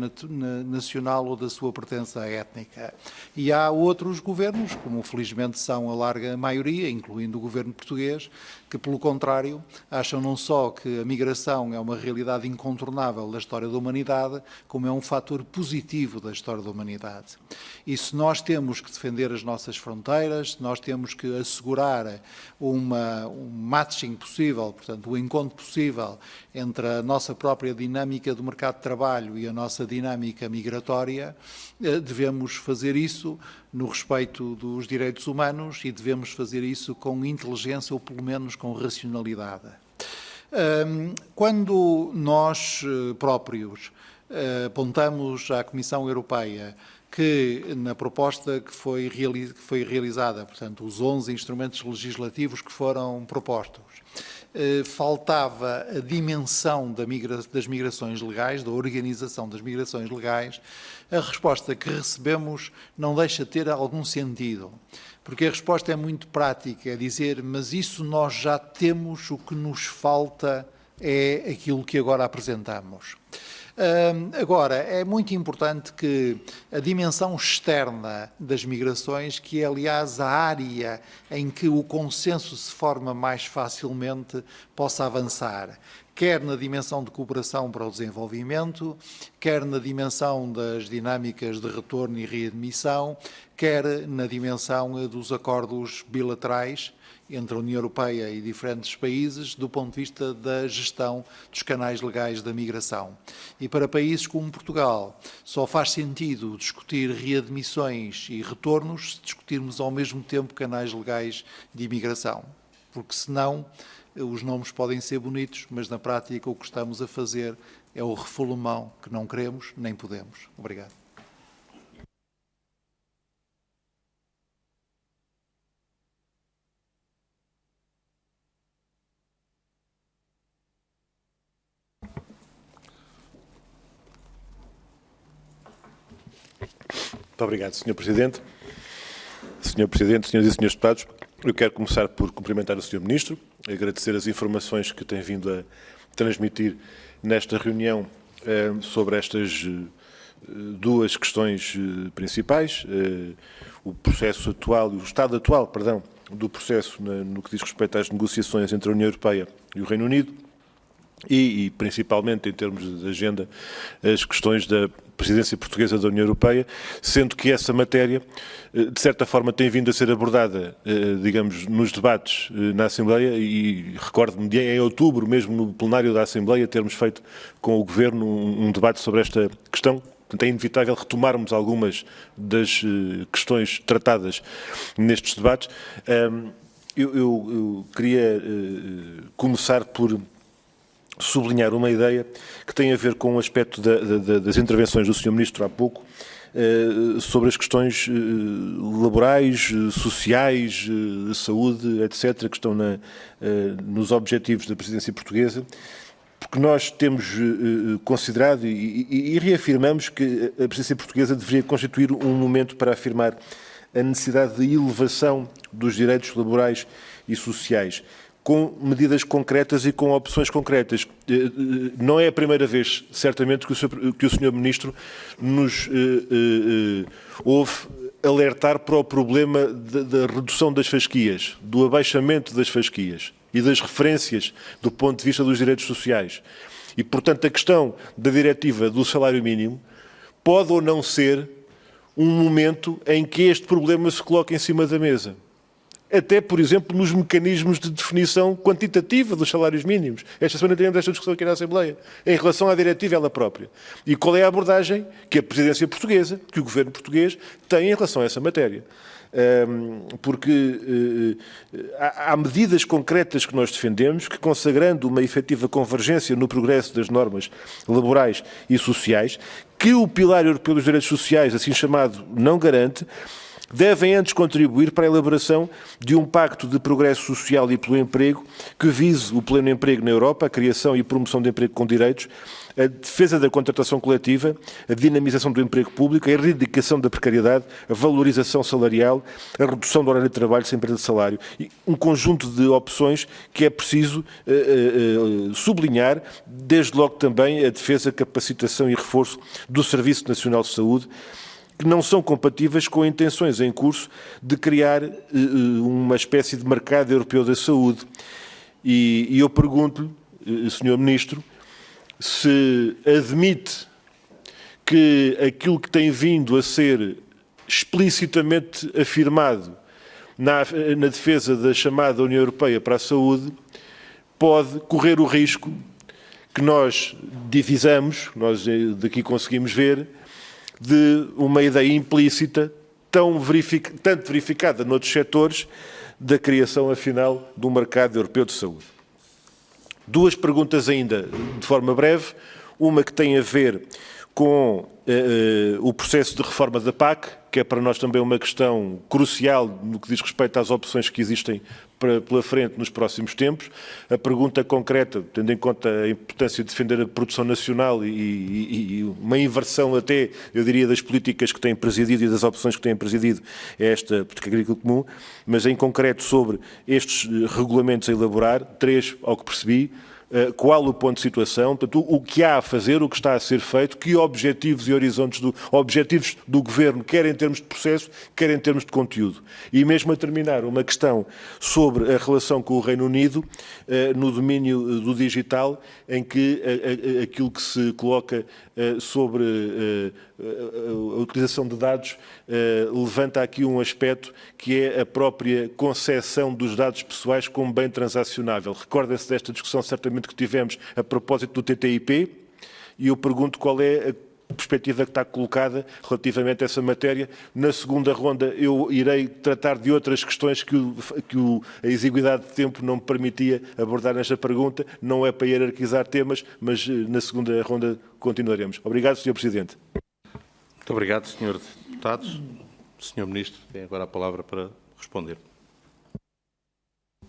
nacional ou da sua pertença étnica. E há outros governos, como felizmente são a larga maioria, incluindo o governo português, que, pelo contrário, acham não só que a migração é uma realidade incontornável da história da humanidade, como é um fator positivo da história da humanidade. E se nós temos que defender as nossas fronteiras, se nós temos que assegurar um matching possível, portanto, o encontro possível entre a nossa própria dinâmica do mercado de trabalho e a nossa dinâmica migratória, devemos fazer isso no respeito dos direitos humanos e devemos fazer isso com inteligência ou, pelo menos, com racionalidade. Quando nós próprios apontamos à Comissão Europeia que na proposta que foi realizada, portanto, os 11 instrumentos legislativos que foram propostos, faltava a dimensão das migrações legais, da organização das migrações legais, a resposta que recebemos não deixa de ter algum sentido, porque a resposta é muito prática, é dizer, mas isso nós já temos, o que nos falta é aquilo que agora apresentamos. Agora, é muito importante que a dimensão externa das migrações, que é, aliás, a área em que o consenso se forma mais facilmente, possa avançar, quer na dimensão de cooperação para o desenvolvimento, quer na dimensão das dinâmicas de retorno e readmissão, quer na dimensão dos acordos bilaterais entre a União Europeia e diferentes países, do ponto de vista da gestão dos canais legais da migração. E para países como Portugal, só faz sentido discutir readmissões e retornos se discutirmos ao mesmo tempo canais legais de imigração, porque senão os nomes podem ser bonitos, mas na prática o que estamos a fazer é o refolemão que não queremos nem podemos. Obrigado. Muito obrigado, Sr. Presidente. Sr. Presidente, senhoras e senhores deputados, eu quero começar por cumprimentar o Sr. Ministro, agradecer as informações que tem vindo a transmitir nesta reunião sobre estas duas questões principais, o processo atual, o estado atual, perdão, do processo no que diz respeito às negociações entre a União Europeia e o Reino Unido, e principalmente em termos de agenda, as questões da presidência portuguesa da União Europeia, sendo que essa matéria, de certa forma, tem vindo a ser abordada, digamos, nos debates na Assembleia, e recordo-me de em outubro, mesmo no plenário da Assembleia, termos feito com o Governo um debate sobre esta questão. Portanto, é inevitável retomarmos algumas das questões tratadas nestes debates. Eu queria começar por sublinhar uma ideia que tem a ver com o aspecto das intervenções do Sr. Ministro há pouco, sobre as questões laborais, sociais, de saúde, etc., que estão nos objetivos da presidência portuguesa, porque nós temos considerado e reafirmamos que a presidência portuguesa deveria constituir um momento para afirmar a necessidade de elevação dos direitos laborais e sociais, com medidas concretas e com opções concretas. Não é a primeira vez, certamente, que o Sr. Ministro nos ouve alertar para o problema da redução das fasquias, do abaixamento das fasquias e das referências do ponto de vista dos direitos sociais. E, portanto, a questão da diretiva do salário mínimo pode ou não ser um momento em que este problema se coloca em cima da mesa. Até, por exemplo, nos mecanismos de definição quantitativa dos salários mínimos. Esta semana tivemos esta discussão aqui na Assembleia, em relação à diretiva ela própria. E qual é a abordagem que a presidência portuguesa, que o governo português, tem em relação a essa matéria. Porque há medidas concretas que nós defendemos que, consagrando uma efetiva convergência no progresso das normas laborais e sociais, que o Pilar Europeu dos Direitos Sociais, assim chamado, não garante, devem antes contribuir para a elaboração de um pacto de progresso social e pelo emprego que vise o pleno emprego na Europa, a criação e promoção de emprego com direitos, a defesa da contratação coletiva, a dinamização do emprego público, a erradicação da precariedade, a valorização salarial, a redução do horário de trabalho sem perda de salário. E um conjunto de opções que é preciso sublinhar, desde logo também a defesa, capacitação e reforço do Serviço Nacional de Saúde, que não são compatíveis com intenções em curso de criar uma espécie de mercado europeu da saúde. E eu pergunto-lhe, Sr. Ministro, se admite que aquilo que tem vindo a ser explicitamente afirmado na defesa da chamada União Europeia para a saúde pode correr o risco que nós divisamos, nós daqui conseguimos ver, de uma ideia implícita, tanto verificada noutros setores, da criação, afinal, de um mercado europeu de saúde. Duas perguntas ainda, de forma breve. Uma que tem a ver com o processo de reforma da PAC, que é para nós também uma questão crucial no que diz respeito às opções que existem pela frente nos próximos tempos. A pergunta concreta, tendo em conta a importância de defender a produção nacional e uma inversão até, eu diria, das políticas que têm presidido e das opções que têm presidido, é esta política agrícola comum, mas em concreto sobre estes regulamentos a elaborar, 3, ao que percebi. Qual o ponto de situação, portanto, o que há a fazer, o que está a ser feito, que objetivos e horizontes objetivos do Governo, quer em termos de processo, quer em termos de conteúdo. E mesmo a terminar, uma questão sobre a relação com o Reino Unido no domínio do digital, em que aquilo que se coloca sobre a utilização de dados levanta aqui um aspecto que é a própria concepção dos dados pessoais como bem transacionável. Recordem-se desta discussão certamente que tivemos a propósito do TTIP, e eu pergunto qual é a perspectiva que está colocada relativamente a essa matéria. Na segunda ronda eu irei tratar de outras questões que a exiguidade de tempo não me permitia abordar nesta pergunta. Não é para hierarquizar temas, mas na segunda ronda continuaremos. Obrigado, Sr. Presidente. Muito obrigado, Sr. Deputado. Sr. Ministro, tem agora a palavra para responder.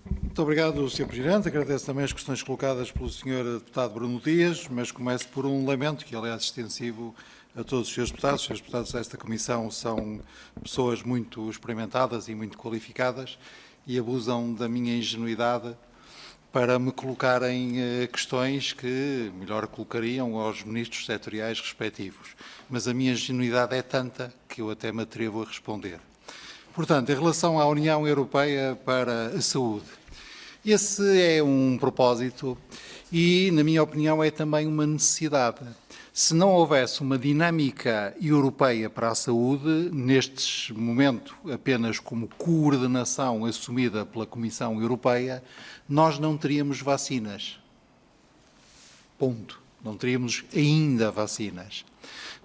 Muito obrigado, Sr. Presidente. Agradeço também as questões colocadas pelo Sr. Deputado Bruno Dias, mas começo por um lamento, que aliás é extensivo a todos os Srs. Deputados. Os Srs. Deputados desta Comissão são pessoas muito experimentadas e muito qualificadas e abusam da minha ingenuidade para me colocarem questões que melhor colocariam aos ministros setoriais respectivos. Mas a minha ingenuidade é tanta que eu até me atrevo a responder. Portanto, em relação à União Europeia para a Saúde, Esse é um propósito e, na minha opinião, é também uma necessidade. Se não houvesse uma dinâmica europeia para a saúde, neste momento apenas como coordenação assumida pela Comissão Europeia, nós não teríamos vacinas. Ponto. Não teríamos ainda vacinas.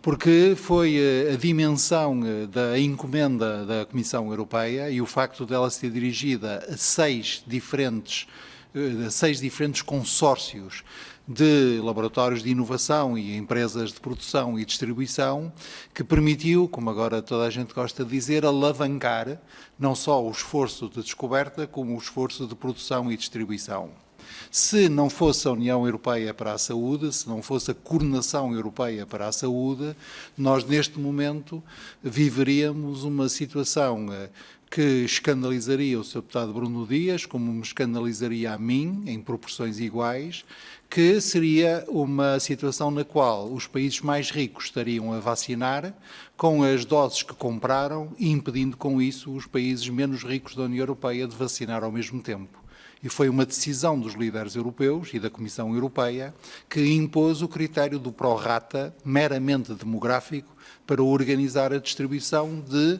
Porque foi a dimensão da encomenda da Comissão Europeia e o facto dela ser dirigida a seis diferentes consórcios de laboratórios de inovação e empresas de produção e distribuição, que permitiu, como agora toda a gente gosta de dizer, alavancar não só o esforço de descoberta, como o esforço de produção e distribuição. Se não fosse a União Europeia para a Saúde, se não fosse a coordenação europeia para a saúde, nós neste momento viveríamos uma situação que escandalizaria o Sr. Deputado Bruno Dias, como me escandalizaria a mim, em proporções iguais, que seria uma situação na qual os países mais ricos estariam a vacinar com as doses que compraram e impedindo com isso os países menos ricos da União Europeia de vacinar ao mesmo tempo. E foi uma decisão dos líderes europeus e da Comissão Europeia que impôs o critério do pró-rata meramente demográfico para organizar a distribuição de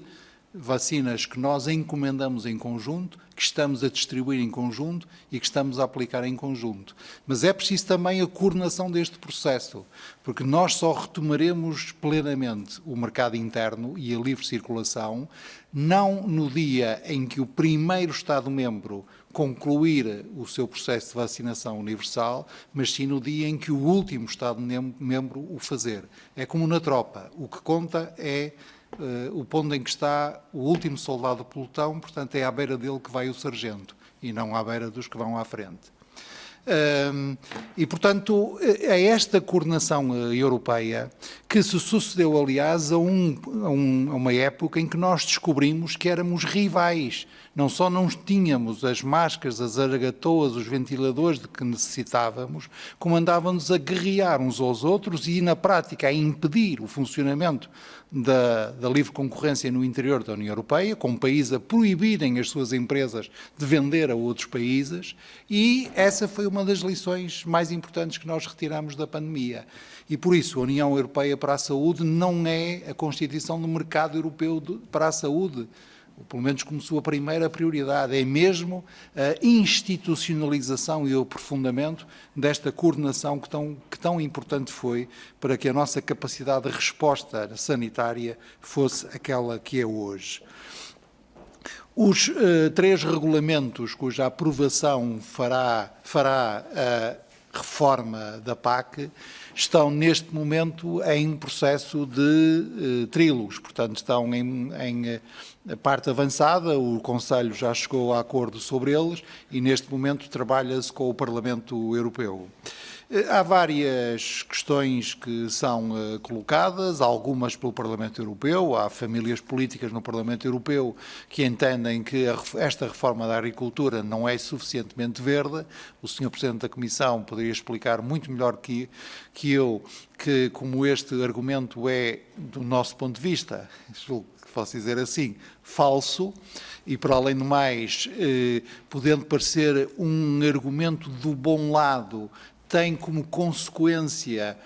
vacinas que nós encomendamos em conjunto, que estamos a distribuir em conjunto e que estamos a aplicar em conjunto. Mas é preciso também a coordenação deste processo, porque nós só retomaremos plenamente o mercado interno e a livre circulação, não no dia em que o primeiro Estado-membro concluir o seu processo de vacinação universal, mas sim no dia em que o último Estado-membro o fazer. É como na tropa, o que conta é o ponto em que está o último soldado do pelotão, portanto é à beira dele que vai o sargento, e não à beira dos que vão à frente. E, portanto, é esta coordenação europeia que se sucedeu, aliás, a uma época em que nós descobrimos que éramos rivais. Não só não tínhamos as máscaras, as aragatoas, os ventiladores de que necessitávamos, como andávamos a guerrear uns aos outros e, na prática, a impedir o funcionamento da livre concorrência no interior da União Europeia, com países a proibirem as suas empresas de vender a outros países, e essa foi uma das lições mais importantes que nós retiramos da pandemia. E, por isso, a União Europeia para a Saúde não é a constituição do mercado europeu para a saúde, pelo menos como sua primeira prioridade, é mesmo a institucionalização e o aprofundamento desta coordenação que tão importante foi para que a nossa capacidade de resposta sanitária fosse aquela que é hoje. Os 3 regulamentos cuja aprovação fará a reforma da PAC estão neste momento em processo de trílogos, portanto estão em parte avançada, o Conselho já chegou a acordo sobre eles e neste momento trabalha-se com o Parlamento Europeu. Há várias questões que são colocadas, algumas pelo Parlamento Europeu, há famílias políticas no Parlamento Europeu que entendem que esta reforma da agricultura não é suficientemente verde. O Sr. Presidente da Comissão poderia explicar muito melhor que eu que como este argumento é, do nosso ponto de vista, julgo que posso dizer assim, falso, e para além do mais, podendo parecer um argumento do bom lado, tem como consequência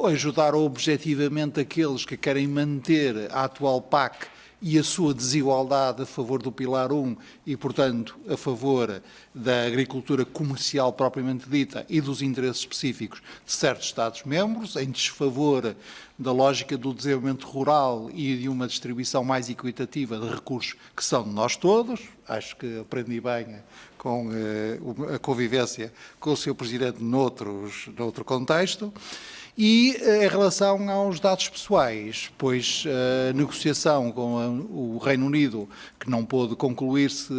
ajudar objetivamente aqueles que querem manter a atual PAC e a sua desigualdade a favor do Pilar 1 e, portanto, a favor da agricultura comercial propriamente dita e dos interesses específicos de certos Estados-membros, em desfavor da lógica do desenvolvimento rural e de uma distribuição mais equitativa de recursos que são de nós todos. Acho que aprendi bem com a convivência com o Sr. Presidente noutro contexto. E em relação aos dados pessoais, pois a negociação com o Reino Unido, que não pôde concluir-se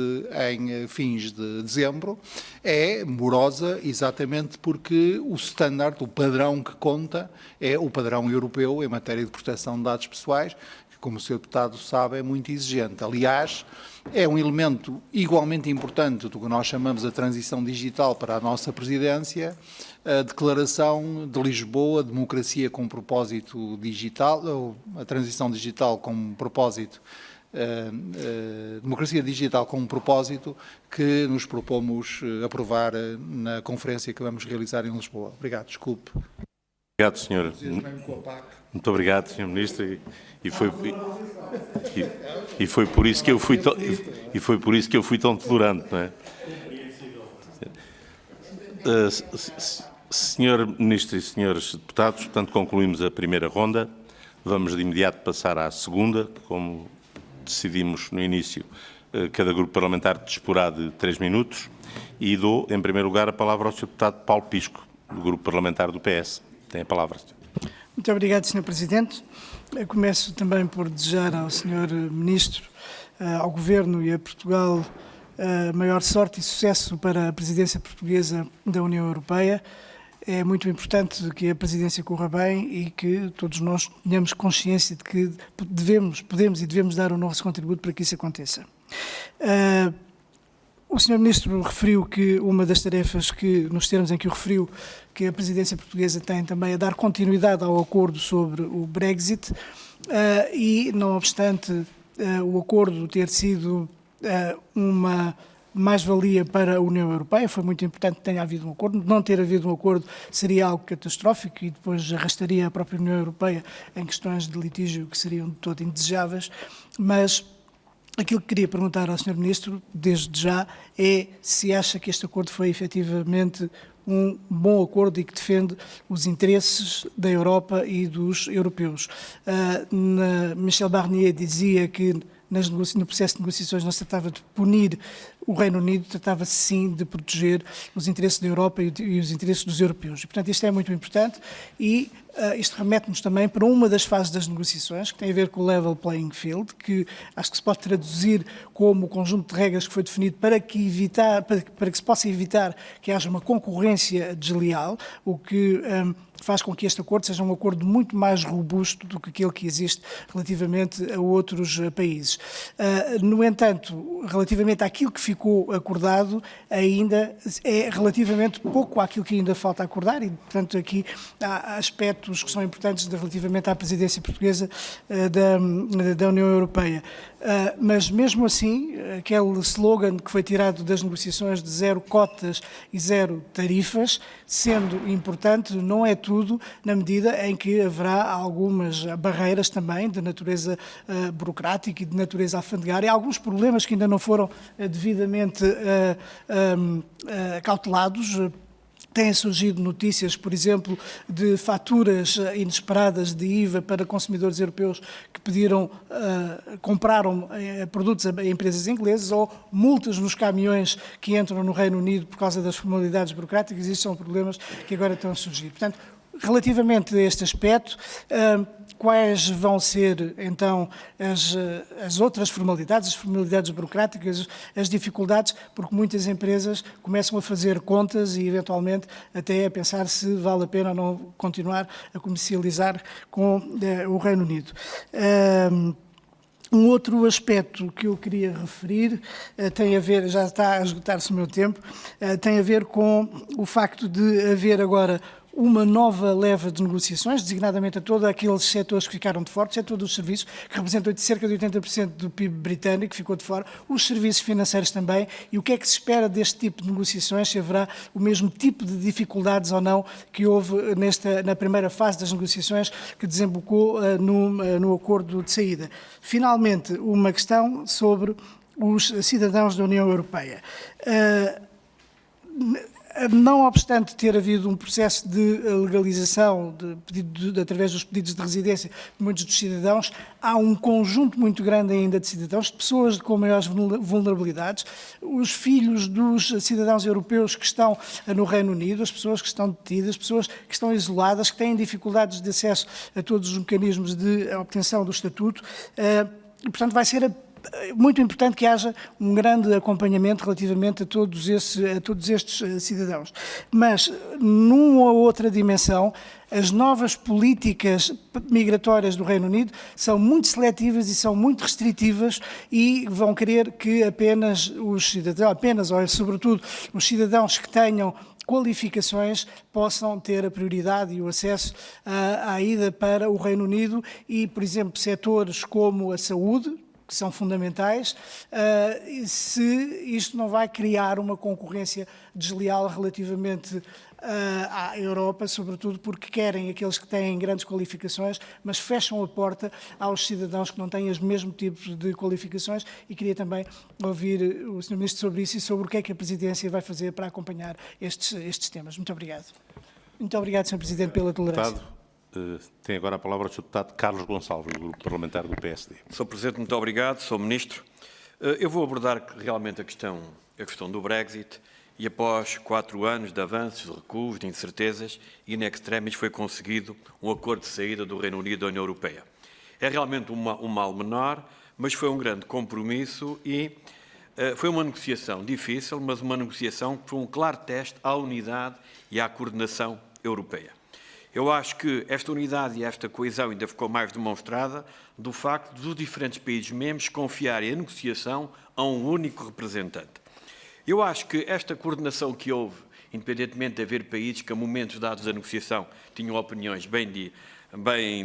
em fins de dezembro, é morosa exatamente porque o standard, o padrão que conta, é o padrão europeu em matéria de proteção de dados pessoais, que, como o Sr. Deputado sabe, é muito exigente. Aliás, é um elemento igualmente importante do que nós chamamos a transição digital para a nossa presidência, a Declaração de Lisboa, Democracia com propósito digital, ou a transição digital com propósito democracia digital com um propósito que nos propomos aprovar na conferência que vamos realizar em Lisboa. Obrigado, desculpe. Obrigado, senhor. Muito obrigado, Sr. Ministro. E foi por isso que eu fui tão tolerante, não é? Senhor Ministro e senhores deputados, portanto, concluímos a primeira ronda. Vamos de imediato passar à segunda, como decidimos no início, cada grupo parlamentar disporá de 3 minutos. E dou, em primeiro lugar, a palavra ao Sr. Deputado Paulo Pisco, do Grupo Parlamentar do PS. Tem a palavra, Sr. Muito obrigado, Sr. Presidente. Eu começo também por desejar ao Sr. Ministro, ao Governo e a Portugal maior sorte e sucesso para a presidência portuguesa da União Europeia. É muito importante que a presidência corra bem e que todos nós tenhamos consciência de que podemos e devemos dar o nosso contributo para que isso aconteça. O Sr. Ministro referiu que uma das tarefas que, nos termos em que o referiu, que a presidência portuguesa tem também é dar continuidade ao acordo sobre o Brexit e, não obstante o acordo ter sido uma mais-valia para a União Europeia, foi muito importante que tenha havido um acordo. Não ter havido um acordo seria algo catastrófico e depois arrastaria a própria União Europeia em questões de litígio que seriam de todo indesejáveis, mas aquilo que queria perguntar ao Sr. Ministro, desde já, é se acha que este acordo foi efetivamente um bom acordo e que defende os interesses da Europa e dos europeus. Michel Barnier dizia que no processo de negociações não se tratava de punir o Reino Unido, tratava-se sim de proteger os interesses da Europa e os interesses dos europeus. E, portanto, isto é muito importante e isto remete-nos também para uma das fases das negociações, que tem a ver com o level playing field, que acho que se pode traduzir como o conjunto de regras que foi definido para que se possa evitar que haja uma concorrência desleal, o que faz com que este acordo seja um acordo muito mais robusto do que aquele que existe relativamente a outros países. No entanto, relativamente àquilo que ficou acordado, ainda é relativamente pouco àquilo que ainda falta acordar e, portanto, aqui há aspectos que são importantes relativamente à presidência portuguesa da União Europeia. Mas, mesmo assim, aquele slogan que foi tirado das negociações de 0 cotas e 0 tarifas, sendo importante, não é tudo, na medida em que haverá algumas barreiras também de natureza burocrática e de natureza alfandegária, alguns problemas que ainda não foram devidamente cautelados. Têm surgido notícias, por exemplo, de faturas inesperadas de IVA para consumidores europeus que compraram produtos a empresas inglesas ou multas nos caminhões que entram no Reino Unido por causa das formalidades burocráticas. Isso são problemas que agora estão a surgir. Portanto, relativamente a este aspecto, quais vão ser, então, as outras formalidades, as formalidades burocráticas, as dificuldades, porque muitas empresas começam a fazer contas e, eventualmente, até a pensar se vale a pena ou não continuar a comercializar com o Reino Unido. Um outro aspecto que eu queria referir tem a ver, já está a esgotar-se o meu tempo, tem a ver com o facto de haver agora uma nova leva de negociações, designadamente a todos aqueles setores que ficaram de fora, o setor dos serviços, que representa cerca de 80% do PIB britânico, que ficou de fora, os serviços financeiros também, e o que é que se espera deste tipo de negociações, se haverá o mesmo tipo de dificuldades ou não que houve na primeira fase das negociações que desembocou no acordo de saída. Finalmente, uma questão sobre os cidadãos da União Europeia. Não obstante ter havido um processo de legalização através dos pedidos de residência de muitos dos cidadãos, há um conjunto muito grande ainda de cidadãos, de pessoas com maiores vulnerabilidades, os filhos dos cidadãos europeus que estão no Reino Unido, as pessoas que estão detidas, as pessoas que estão isoladas, que têm dificuldades de acesso a todos os mecanismos de obtenção do estatuto, e, portanto, vai ser muito importante que haja um grande acompanhamento relativamente a todos estes cidadãos. Mas, numa outra dimensão, as novas políticas migratórias do Reino Unido são muito seletivas e são muito restritivas e vão querer que apenas os cidadãos, ou sobretudo os cidadãos que tenham qualificações possam ter a prioridade e o acesso à ida para o Reino Unido e, por exemplo, setores como a saúde, que que são fundamentais, se isto não vai criar uma concorrência desleal relativamente à Europa, sobretudo porque querem aqueles que têm grandes qualificações, mas fecham a porta aos cidadãos que não têm os mesmos tipos de qualificações, e queria também ouvir o Sr. Ministro sobre isso e sobre o que é que a Presidência vai fazer para acompanhar estes temas. Muito obrigado. Muito obrigado, Sr. Presidente, pela tolerância. Tem agora a palavra o Sr. Deputado Carlos Gonçalves, do Grupo Parlamentar do PSD. Sr. Presidente, muito obrigado. Sr. Ministro, eu vou abordar realmente a questão do Brexit, e após 4 anos de avanços, de recuos, de incertezas, in extremis foi conseguido um acordo de saída do Reino Unido da União Europeia. É realmente um mal menor, mas foi um grande compromisso e foi uma negociação difícil, mas uma negociação que foi um claro teste à unidade e à coordenação europeia. Eu acho que esta unidade e esta coesão ainda ficou mais demonstrada do facto dos diferentes países-membros confiarem a negociação a um único representante. Eu acho que esta coordenação que houve, independentemente de haver países que a momentos dados da negociação tinham opiniões bem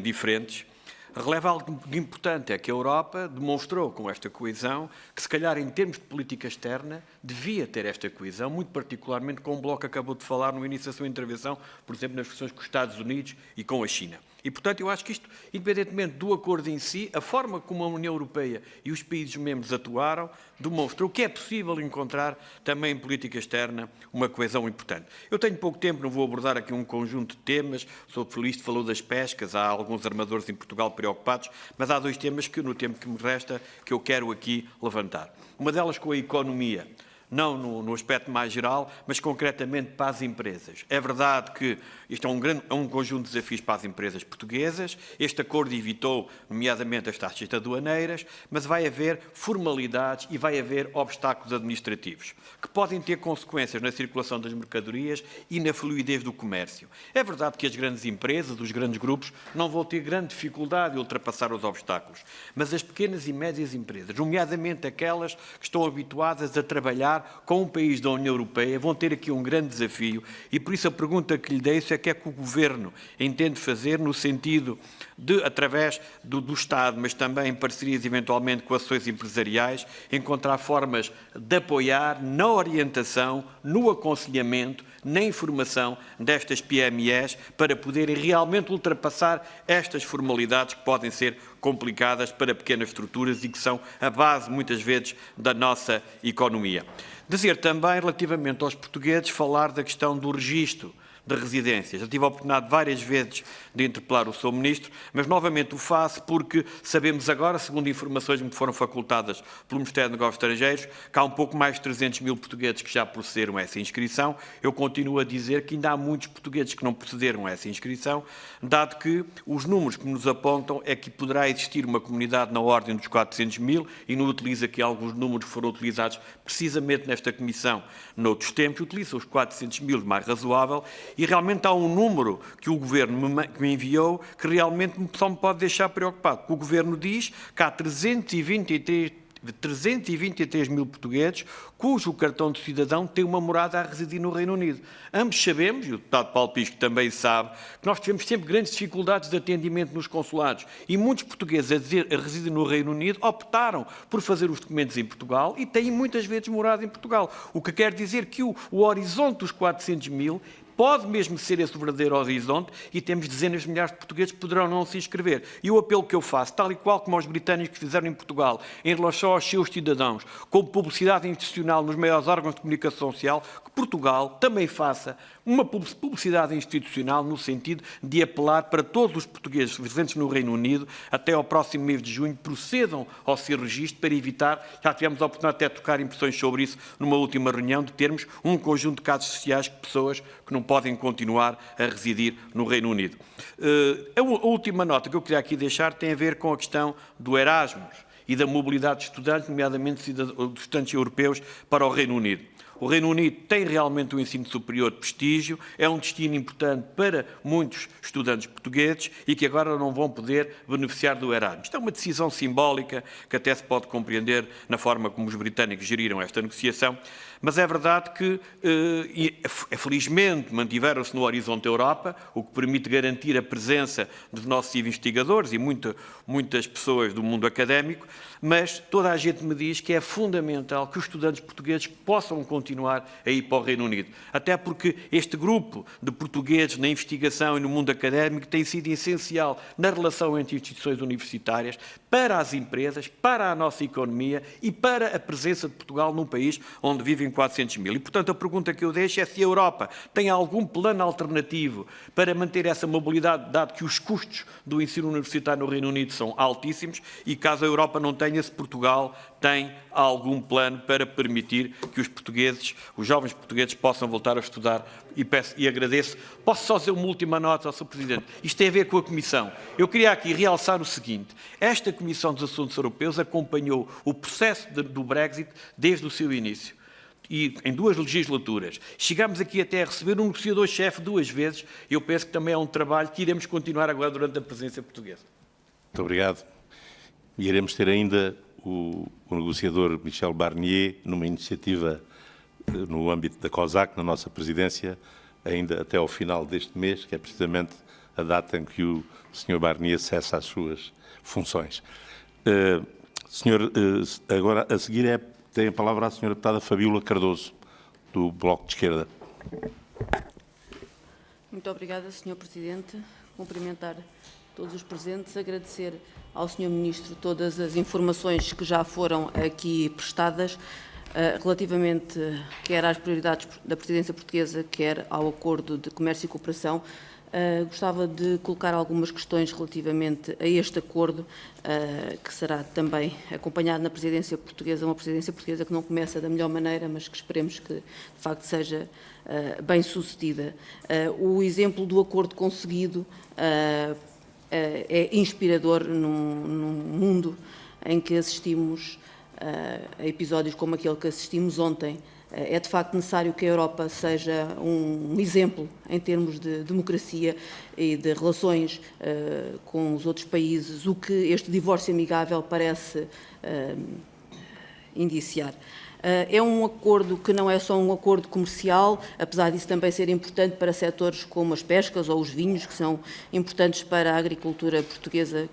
diferentes, releva algo importante, é que a Europa demonstrou com esta coesão que, se calhar, em termos de política externa, devia ter esta coesão, muito particularmente com o Bloco que acabou de falar no início da sua intervenção, por exemplo, nas questões com os Estados Unidos e com a China. E, portanto, eu acho que isto, independentemente do acordo em si, a forma como a União Europeia e os países-membros atuaram, demonstrou que é possível encontrar também em política externa uma coesão importante. Eu tenho pouco tempo, não vou abordar aqui um conjunto de temas. O Sr. Feliz falou das pescas, há alguns armadores em Portugal preocupados, mas há 2 temas que, no tempo que me resta, que eu quero aqui levantar. Uma delas com a economia. Não no aspecto mais geral, mas concretamente para as empresas. É verdade que isto é um conjunto de desafios para as empresas portuguesas. Este acordo evitou, nomeadamente, as taxas aduaneiras, mas vai haver formalidades e vai haver obstáculos administrativos, que podem ter consequências na circulação das mercadorias e na fluidez do comércio. É verdade que as grandes empresas, os grandes grupos, não vão ter grande dificuldade em ultrapassar os obstáculos, mas as pequenas e médias empresas, nomeadamente aquelas que estão habituadas a trabalhar com um país da União Europeia, vão ter aqui um grande desafio, e por isso a pergunta que lhe deixo é o que é que o Governo entende fazer no sentido de, através do Estado, mas também em parcerias eventualmente com ações empresariais, encontrar formas de apoiar na orientação, no aconselhamento, na informação destas PMEs para poderem realmente ultrapassar estas formalidades que podem ser complicadas para pequenas estruturas e que são a base, muitas vezes, da nossa economia. Dizer também, relativamente aos portugueses, falar da questão do registro de residências. Já tive a oportunidade várias vezes de interpelar o Sr. Ministro, mas novamente o faço porque sabemos agora, segundo informações que me foram facultadas pelo Ministério dos Negócios Estrangeiros, que há um pouco mais de 300 mil portugueses que já procederam a essa inscrição. Eu continuo a dizer que ainda há muitos portugueses que não procederam a essa inscrição, dado que os números que nos apontam é que poderá existir uma comunidade na ordem dos 400 mil, e não utiliza aqui alguns números que foram utilizados precisamente nesta comissão noutros tempos, utiliza os 400 mil mais razoável. E realmente há um número que o Governo me enviou que realmente só me pode deixar preocupado. O Governo diz que há 323 mil portugueses cujo cartão de cidadão tem uma morada a residir no Reino Unido. Ambos sabemos, e o deputado Paulo Pisco também sabe, que nós tivemos sempre grandes dificuldades de atendimento nos consulados, e muitos portugueses a residir no Reino Unido optaram por fazer os documentos em Portugal e têm muitas vezes morado em Portugal. O que quer dizer que o horizonte dos 400 mil pode mesmo ser esse o verdadeiro horizonte, e temos dezenas de milhares de portugueses que poderão não se inscrever. E o apelo que eu faço, tal e qual como os britânicos fizeram em Portugal, em relação aos seus cidadãos, com publicidade institucional nos maiores órgãos de comunicação social, que Portugal também faça uma publicidade institucional no sentido de apelar para todos os portugueses residentes no Reino Unido, até ao próximo mês de junho, procedam ao seu registro para evitar, já tivemos a oportunidade até de tocar impressões sobre isso numa última reunião, de termos um conjunto de casos sociais de pessoas que não podem continuar a residir no Reino Unido. A última nota que eu queria aqui deixar tem a ver com a questão do Erasmus e da mobilidade de estudantes, nomeadamente dos estudantes europeus, para o Reino Unido. O Reino Unido tem realmente um ensino superior de prestígio, é um destino importante para muitos estudantes portugueses e que agora não vão poder beneficiar do Erasmus. Isto é uma decisão simbólica que até se pode compreender na forma como os britânicos geriram esta negociação, mas é verdade que, felizmente, mantiveram-se no horizonte da Europa, o que permite garantir a presença dos nossos investigadores e muitas pessoas do mundo académico, mas toda a gente me diz que é fundamental que os estudantes portugueses possam continuar a ir para o Reino Unido. Até porque este grupo de portugueses na investigação e no mundo académico tem sido essencial na relação entre instituições universitárias, para as empresas, para a nossa economia e para a presença de Portugal num país onde vivem 400 mil. E, portanto, a pergunta que eu deixo é se a Europa tem algum plano alternativo para manter essa mobilidade, dado que os custos do ensino universitário no Reino Unido são altíssimos, e caso a Europa não tenha, se Portugal tem algum plano para permitir que os portugueses, os jovens portugueses, possam voltar a estudar. E agradeço. Posso só dizer uma última nota ao Sr. Presidente? Isto tem a ver com a Comissão. Eu queria aqui realçar o seguinte. Esta Comissão dos Assuntos Europeus acompanhou o processo do Brexit desde o seu início. E em 2 legislaturas. Chegámos aqui até a receber um negociador-chefe 2 vezes. Eu penso que também é um trabalho que iremos continuar agora durante a presidência portuguesa. Muito obrigado. E iremos ter ainda o negociador Michel Barnier numa iniciativa no âmbito da COSAC, na nossa presidência, ainda até ao final deste mês, que é precisamente a data em que o Sr. Barnier cessa as suas funções. Agora, a seguir, tem a palavra a Sra. Deputada Fabíola Cardoso, do Bloco de Esquerda. Muito obrigada, Sr. Presidente. Cumprimentar todos os presentes, agradecer ao Sr. Ministro todas as informações que já foram aqui prestadas, relativamente quer às prioridades da presidência portuguesa, quer ao acordo de comércio e cooperação. Gostava de colocar algumas questões relativamente a este acordo, que será também acompanhado na presidência portuguesa, uma presidência portuguesa que não começa da melhor maneira, mas que esperemos que, de facto, seja bem sucedida. O exemplo do acordo conseguido é inspirador num mundo em que assistimos a episódios como aquele que assistimos ontem. É de facto necessário que a Europa seja um exemplo em termos de democracia e de relações com os outros países, o que este divórcio amigável parece indiciar. É um acordo que não é só um acordo comercial, apesar disso também ser importante para setores como as pescas ou os vinhos, que são importantes para a agricultura portuguesa,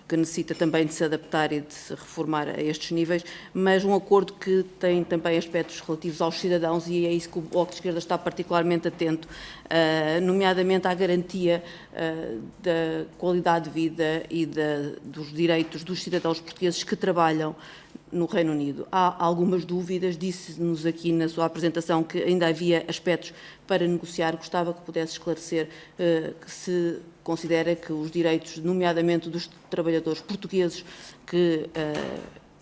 que necessita também de se adaptar e de se reformar a estes níveis, mas um acordo que tem também aspectos relativos aos cidadãos, e é isso que o Bloco de Esquerda está particularmente atento, nomeadamente à garantia da qualidade de vida e dos direitos dos cidadãos portugueses que trabalham no Reino Unido. Há algumas dúvidas, disse-nos aqui na sua apresentação que ainda havia aspectos para negociar. Gostava que pudesse esclarecer que se considera que os direitos, nomeadamente dos trabalhadores portugueses que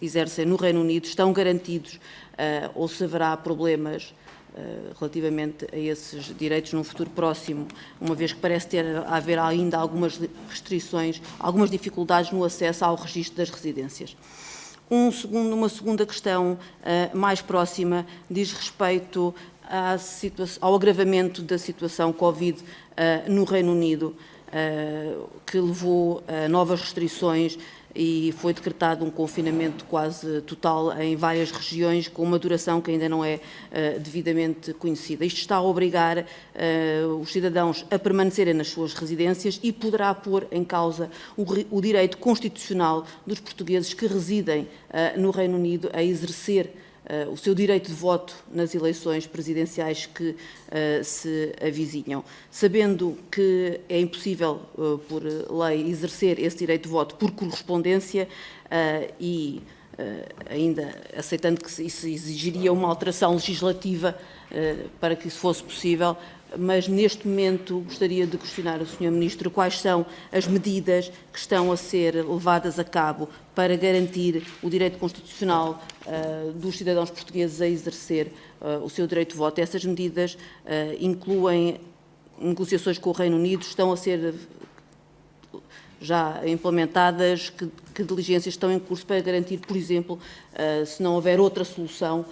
exercem no Reino Unido, estão garantidos ou se haverá problemas relativamente a esses direitos num futuro próximo, uma vez que parece haver ainda algumas restrições, algumas dificuldades no acesso ao registro das residências. Uma segunda questão mais próxima diz respeito ao agravamento da situação Covid no Reino Unido, que levou a novas restrições e foi decretado um confinamento quase total em várias regiões, com uma duração que ainda não é devidamente conhecida. Isto está a obrigar os cidadãos a permanecerem nas suas residências e poderá pôr em causa o direito constitucional dos portugueses que residem no Reino Unido a exercer o seu direito de voto nas eleições presidenciais que se avizinham. Sabendo que é impossível, por lei, exercer esse direito de voto por correspondência e ainda aceitando que isso exigiria uma alteração legislativa para que isso fosse possível, mas neste momento gostaria de questionar o Sr. Ministro quais são as medidas que estão a ser levadas a cabo para garantir o direito constitucional dos cidadãos portugueses a exercer o seu direito de voto. Essas medidas incluem negociações com o Reino Unido, estão a ser já implementadas, que diligências estão em curso para garantir, por exemplo, se não houver outra solução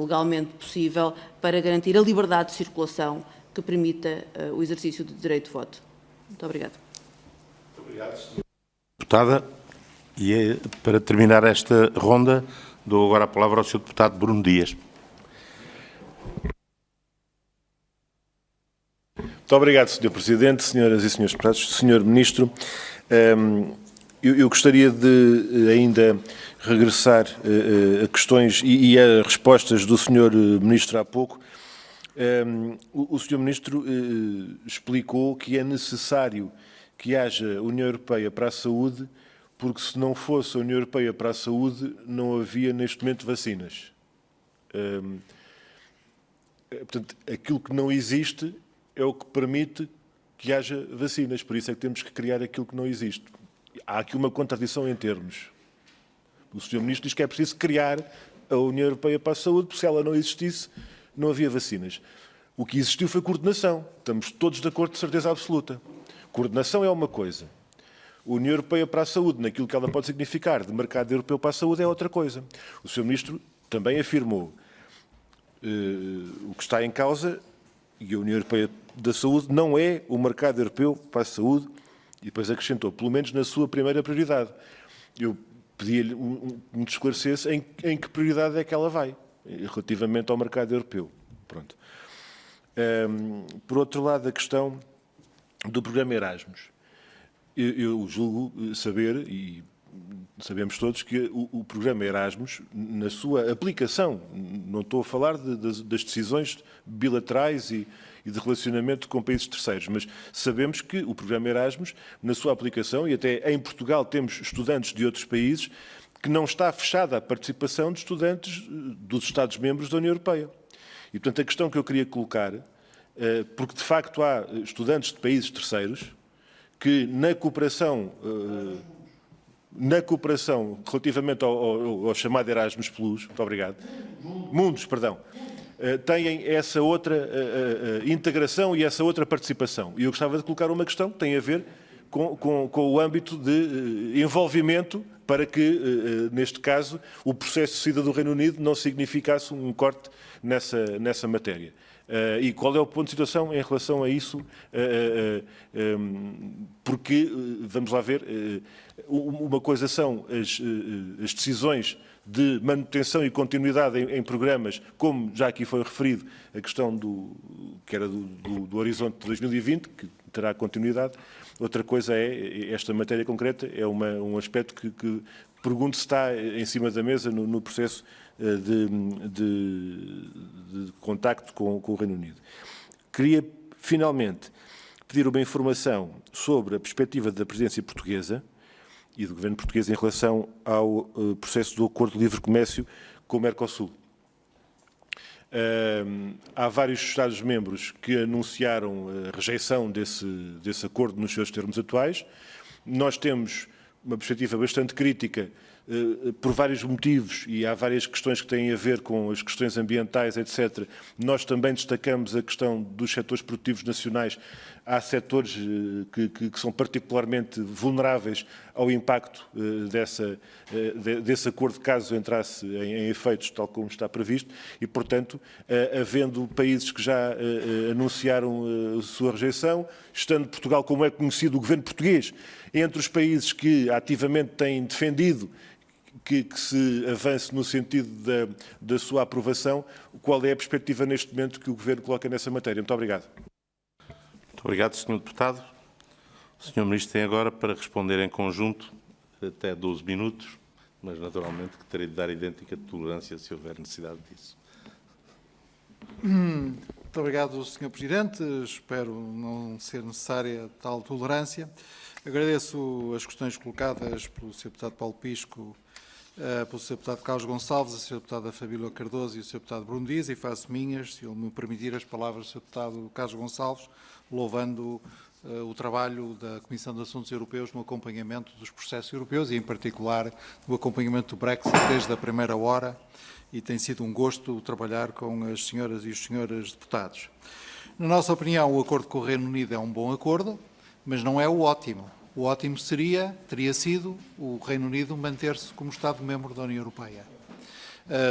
legalmente possível, para garantir a liberdade de circulação que permita o exercício do direito de voto. Muito obrigada. Muito obrigado, Sra. Deputada. E para terminar esta ronda, dou agora a palavra ao Sr. Deputado Bruno Dias. Muito obrigado, Sr. Presidente, senhoras e senhores deputados. Sr. Ministro, eu gostaria de ainda regressar a questões e a respostas do Sr. Ministro há pouco. O Sr. Ministro explicou que é necessário que haja União Europeia para a saúde, porque se não fosse a União Europeia para a saúde, não havia neste momento vacinas. Portanto, aquilo que não existe é o que permite que haja vacinas, por isso é que temos que criar aquilo que não existe. Há aqui uma contradição em termos. O Sr. Ministro diz que é preciso criar a União Europeia para a saúde, porque se ela não existisse, não havia vacinas. O que existiu foi coordenação. Estamos todos de acordo, de certeza absoluta. Coordenação é uma coisa. A União Europeia para a saúde, naquilo que ela pode significar de mercado europeu para a saúde, é outra coisa. O Sr. Ministro também afirmou o que está em causa, e a União Europeia da Saúde não é o mercado europeu para a saúde, e depois acrescentou, pelo menos na sua primeira prioridade. Eu pedi-lhe me esclarecesse em que prioridade é que ela vai, relativamente ao mercado europeu. Pronto. Por outro lado, a questão do programa Erasmus. Eu julgo saber, e sabemos todos, que o programa Erasmus, na sua aplicação, não estou a falar das decisões bilaterais e de relacionamento com países terceiros, mas sabemos que o programa Erasmus, na sua aplicação, e até em Portugal temos estudantes de outros países, que não está fechada a participação de estudantes dos Estados-membros da União Europeia. E, portanto, a questão que eu queria colocar, porque de facto há estudantes de países terceiros que na cooperação relativamente ao chamado Erasmus Plus, muito obrigado, Mundos, perdão, têm essa outra integração e essa outra participação. E eu gostava de colocar uma questão que tem a ver com o âmbito de envolvimento para que, neste caso, o processo de saída do Reino Unido não significasse um corte nessa matéria. E qual é o ponto de situação em relação a isso? Porque, vamos lá ver, uma coisa são as decisões de manutenção e continuidade em programas, como já aqui foi referido, a questão que era do horizonte de 2020, que terá continuidade. Outra coisa é, esta matéria concreta, é um aspecto que pergunto se está em cima da mesa no processo de contacto com o Reino Unido. Queria, finalmente, pedir uma informação sobre a perspectiva da presidência portuguesa e do governo português em relação ao processo do acordo de livre comércio com o Mercosul. Há vários Estados-membros que anunciaram a rejeição desse acordo nos seus termos atuais. Nós temos uma perspectiva bastante crítica por vários motivos, e há várias questões que têm a ver com as questões ambientais, etc. Nós também destacamos a questão dos setores produtivos nacionais. Há setores que são particularmente vulneráveis ao impacto desse acordo, caso entrasse em efeitos, tal como está previsto, e, portanto, havendo países que já anunciaram a sua rejeição, estando Portugal, como é conhecido, o governo português, entre os países que ativamente têm defendido que se avance no sentido da sua aprovação, qual é a perspectiva neste momento que o Governo coloca nessa matéria? Muito obrigado. Muito obrigado, Sr. Deputado. O Sr. Ministro tem agora para responder em conjunto até 12 minutos, mas naturalmente que terei de dar idêntica tolerância se houver necessidade disso. Muito obrigado, Sr. Presidente. Espero não ser necessária tal tolerância. Agradeço as questões colocadas pelo Sr. Deputado Paulo Pisco, pelo Sr. Deputado Carlos Gonçalves, a Sra. Deputada Fabíola Cardoso e o Sr. Deputado Bruno Dias, e faço minhas, se ele me permitir, as palavras do Sr. Deputado Carlos Gonçalves, louvando o trabalho da Comissão de Assuntos Europeus no acompanhamento dos processos europeus e, em particular, no acompanhamento do Brexit desde a primeira hora, e tem sido um gosto trabalhar com as senhoras e os senhores deputados. Na nossa opinião, o acordo com o Reino Unido é um bom acordo, mas não é o ótimo. O ótimo teria sido o Reino Unido manter-se como Estado-membro da União Europeia.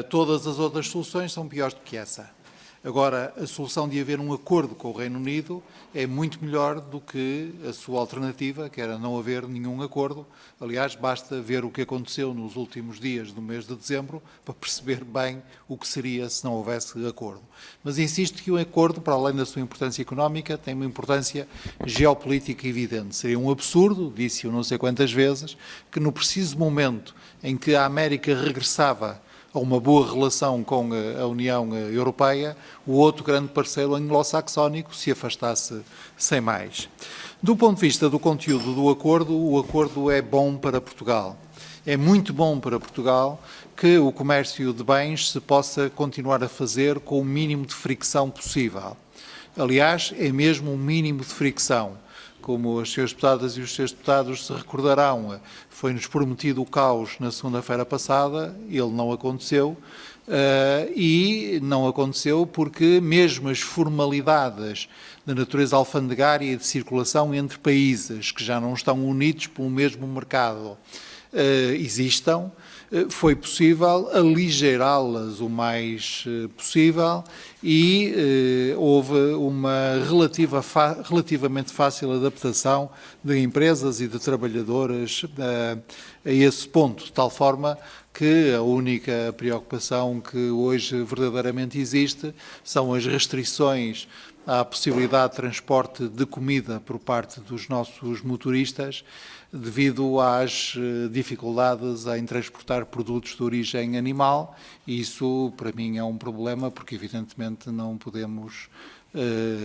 Todas as outras soluções são piores do que essa. Agora, a solução de haver um acordo com o Reino Unido é muito melhor do que a sua alternativa, que era não haver nenhum acordo. Aliás, basta ver o que aconteceu nos últimos dias do mês de dezembro para perceber bem o que seria se não houvesse acordo. Mas insisto que o acordo, para além da sua importância económica, tem uma importância geopolítica evidente. Seria um absurdo, disse-o não sei quantas vezes, que no preciso momento em que a América regressava a uma boa relação com a União Europeia, o outro grande parceiro anglo-saxónico se afastasse sem mais. Do ponto de vista do conteúdo do acordo, o acordo é bom para Portugal. É muito bom para Portugal que o comércio de bens se possa continuar a fazer com o mínimo de fricção possível. Aliás, é mesmo um mínimo de fricção. Como as senhoras deputadas e os senhores deputados se recordarão, foi-nos prometido o caos na segunda-feira passada, ele não aconteceu, e não aconteceu porque mesmo as formalidades de natureza alfandegária e de circulação entre países que já não estão unidos pelo mesmo mercado existam, foi possível aligeirá-las o mais possível e houve uma relativamente fácil adaptação de empresas e de trabalhadores a esse ponto, de tal forma que a única preocupação que hoje verdadeiramente existe são as restrições à possibilidade de transporte de comida por parte dos nossos motoristas, devido às dificuldades em transportar produtos de origem animal. E isso, para mim, é um problema, porque, evidentemente, não podemos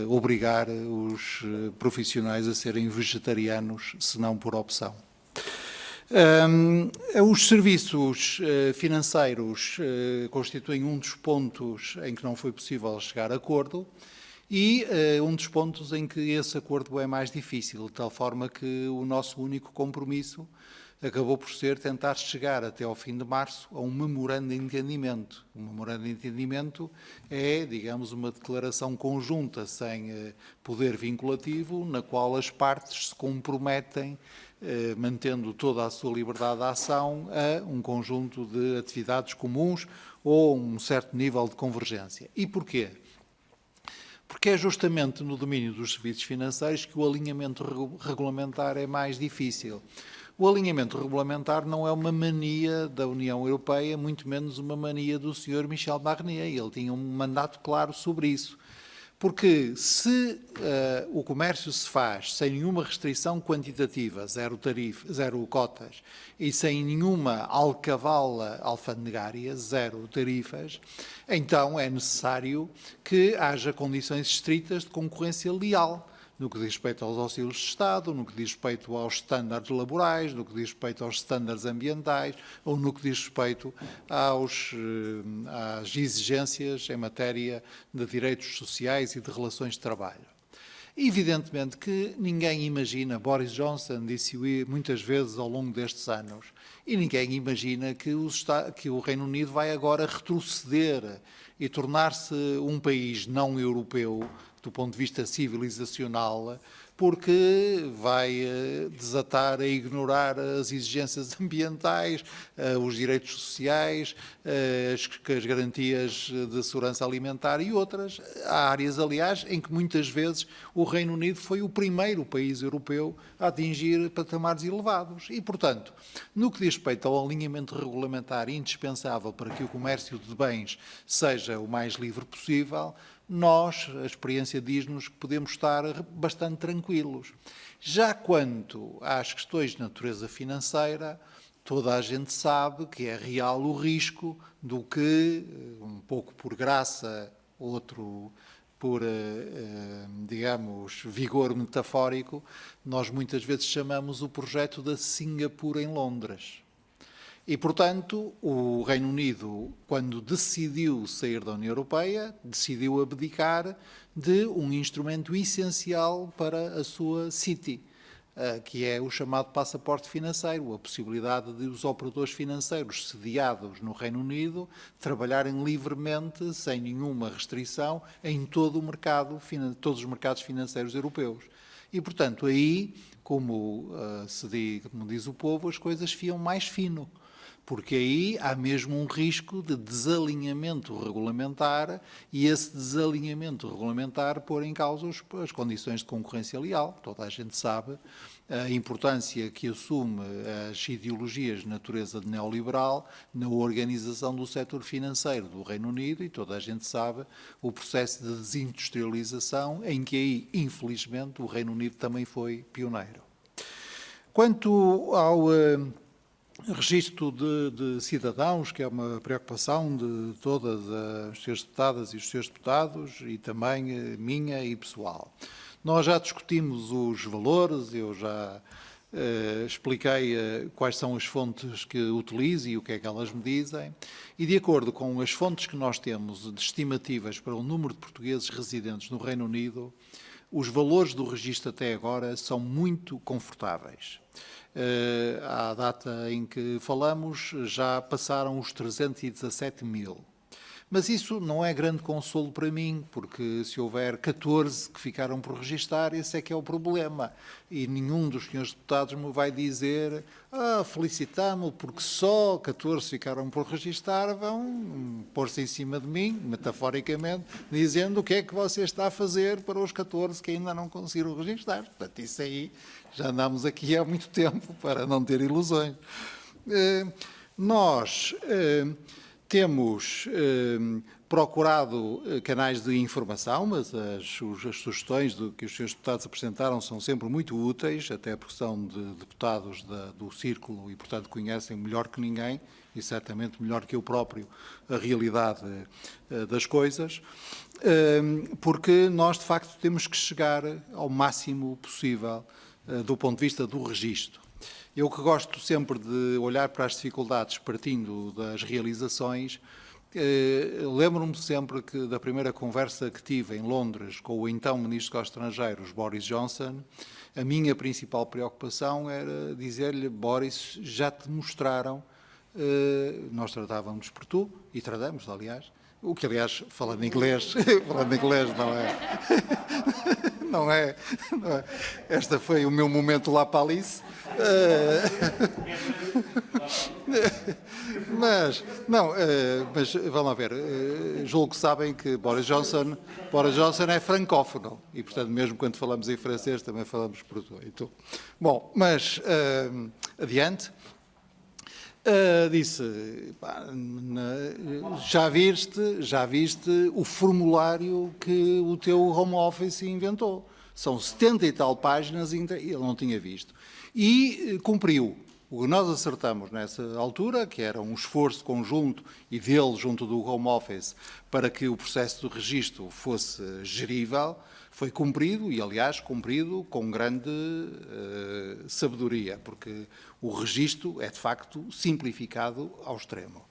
obrigar os profissionais a serem vegetarianos, senão por opção. Os serviços financeiros constituem um dos pontos em que não foi possível chegar a acordo, e um dos pontos em que esse acordo é mais difícil, de tal forma que o nosso único compromisso acabou por ser tentar chegar até ao fim de março a um memorando de entendimento. Um memorando de entendimento é, digamos, uma declaração conjunta sem poder vinculativo, na qual as partes se comprometem, mantendo toda a sua liberdade de ação, a um conjunto de atividades comuns ou um certo nível de convergência. E porquê? Porque é justamente no domínio dos serviços financeiros que o alinhamento regulamentar é mais difícil. O alinhamento regulamentar não é uma mania da União Europeia, muito menos uma mania do Sr. Michel Barnier. Ele tinha um mandato claro sobre isso. Porque se o comércio se faz sem nenhuma restrição quantitativa, zero cotas, e sem nenhuma alcavala alfandegária, zero tarifas, então é necessário que haja condições estritas de concorrência leal, no que diz respeito aos auxílios de Estado, no que diz respeito aos estándares laborais, no que diz respeito aos estándares ambientais, ou no que diz respeito às exigências em matéria de direitos sociais e de relações de trabalho. Evidentemente que ninguém imagina, Boris Johnson disse-o muitas vezes ao longo destes anos, e ninguém imagina que o Reino Unido vai agora retroceder e tornar-se um país não europeu, do ponto de vista civilizacional, porque vai desatar a ignorar as exigências ambientais, os direitos sociais, as garantias de segurança alimentar e outras. Há áreas, aliás, em que muitas vezes o Reino Unido foi o primeiro país europeu a atingir patamares elevados. E, portanto, no que diz respeito ao alinhamento regulamentar indispensável para que o comércio de bens seja o mais livre possível, nós, a experiência diz-nos que podemos estar bastante tranquilos. Já quanto às questões de natureza financeira, toda a gente sabe que é real o risco do que, um pouco por graça, outro por, digamos, vigor metafórico, nós muitas vezes chamamos o projeto da Singapura em Londres. E, portanto, o Reino Unido, quando decidiu sair da União Europeia, decidiu abdicar de um instrumento essencial para a sua City, que é o chamado passaporte financeiro, a possibilidade de os operadores financeiros sediados no Reino Unido trabalharem livremente, sem nenhuma restrição, em todo o mercado, todos os mercados financeiros europeus. E, portanto, aí, como diz o povo, as coisas fiam mais fino, porque aí há mesmo um risco de desalinhamento regulamentar e esse desalinhamento regulamentar pôr em causa as condições de concorrência leal. Toda a gente sabe a importância que assume as ideologias de natureza neoliberal na organização do setor financeiro do Reino Unido e toda a gente sabe o processo de desindustrialização em que aí, infelizmente, o Reino Unido também foi pioneiro. Quanto ao registro de cidadãos, que é uma preocupação de todas as senhoras deputadas e os senhores deputados e também minha e pessoal. Nós já discutimos os valores, eu já expliquei quais são as fontes que utilizo e o que é que elas me dizem, e de acordo com as fontes que nós temos de estimativas para o número de portugueses residentes no Reino Unido, os valores do registro até agora são muito confortáveis. À data em que falamos, já passaram os 317 mil. Mas isso não é grande consolo para mim, porque se houver 14 que ficaram por registar, esse é que é o problema. E nenhum dos senhores deputados me vai dizer felicitamo-lo, porque só 14 ficaram por registar, vão pôr-se em cima de mim, metaforicamente, dizendo o que é que você está a fazer para os 14 que ainda não conseguiram registar. Portanto, isso aí já andamos aqui há muito tempo para não ter ilusões. Nós temos procurado canais de informação, mas as sugestões que os senhores deputados apresentaram são sempre muito úteis, até porque são de deputados do Círculo e, portanto, conhecem melhor que ninguém, e certamente melhor que eu próprio, a realidade das coisas, porque nós, de facto, temos que chegar ao máximo possível do ponto de vista do registro. Eu que gosto sempre de olhar para as dificuldades partindo das realizações, lembro-me sempre da primeira conversa que tive em Londres com o então Ministro dos Estrangeiros, Boris Johnson. A minha principal preocupação era dizer-lhe: Boris, já te mostraram, nós tratávamos por tu, e tratamos, aliás, o que, aliás, falando inglês não é. Este foi o meu momento lá para Alice. Mas vamos lá ver, julgo que sabem que Boris Johnson é francófono e, portanto, mesmo quando falamos em francês também falamos por tu. Bom, mas adiante. Disse, já viste o formulário que o teu home office inventou. São 70 e tal páginas e ele não tinha visto. E cumpriu. O que nós acertamos nessa altura, que era um esforço conjunto e dele junto do home office para que o processo de registro fosse gerível, foi cumprido e, aliás, cumprido com grande sabedoria, porque o registro é, de facto, simplificado ao extremo.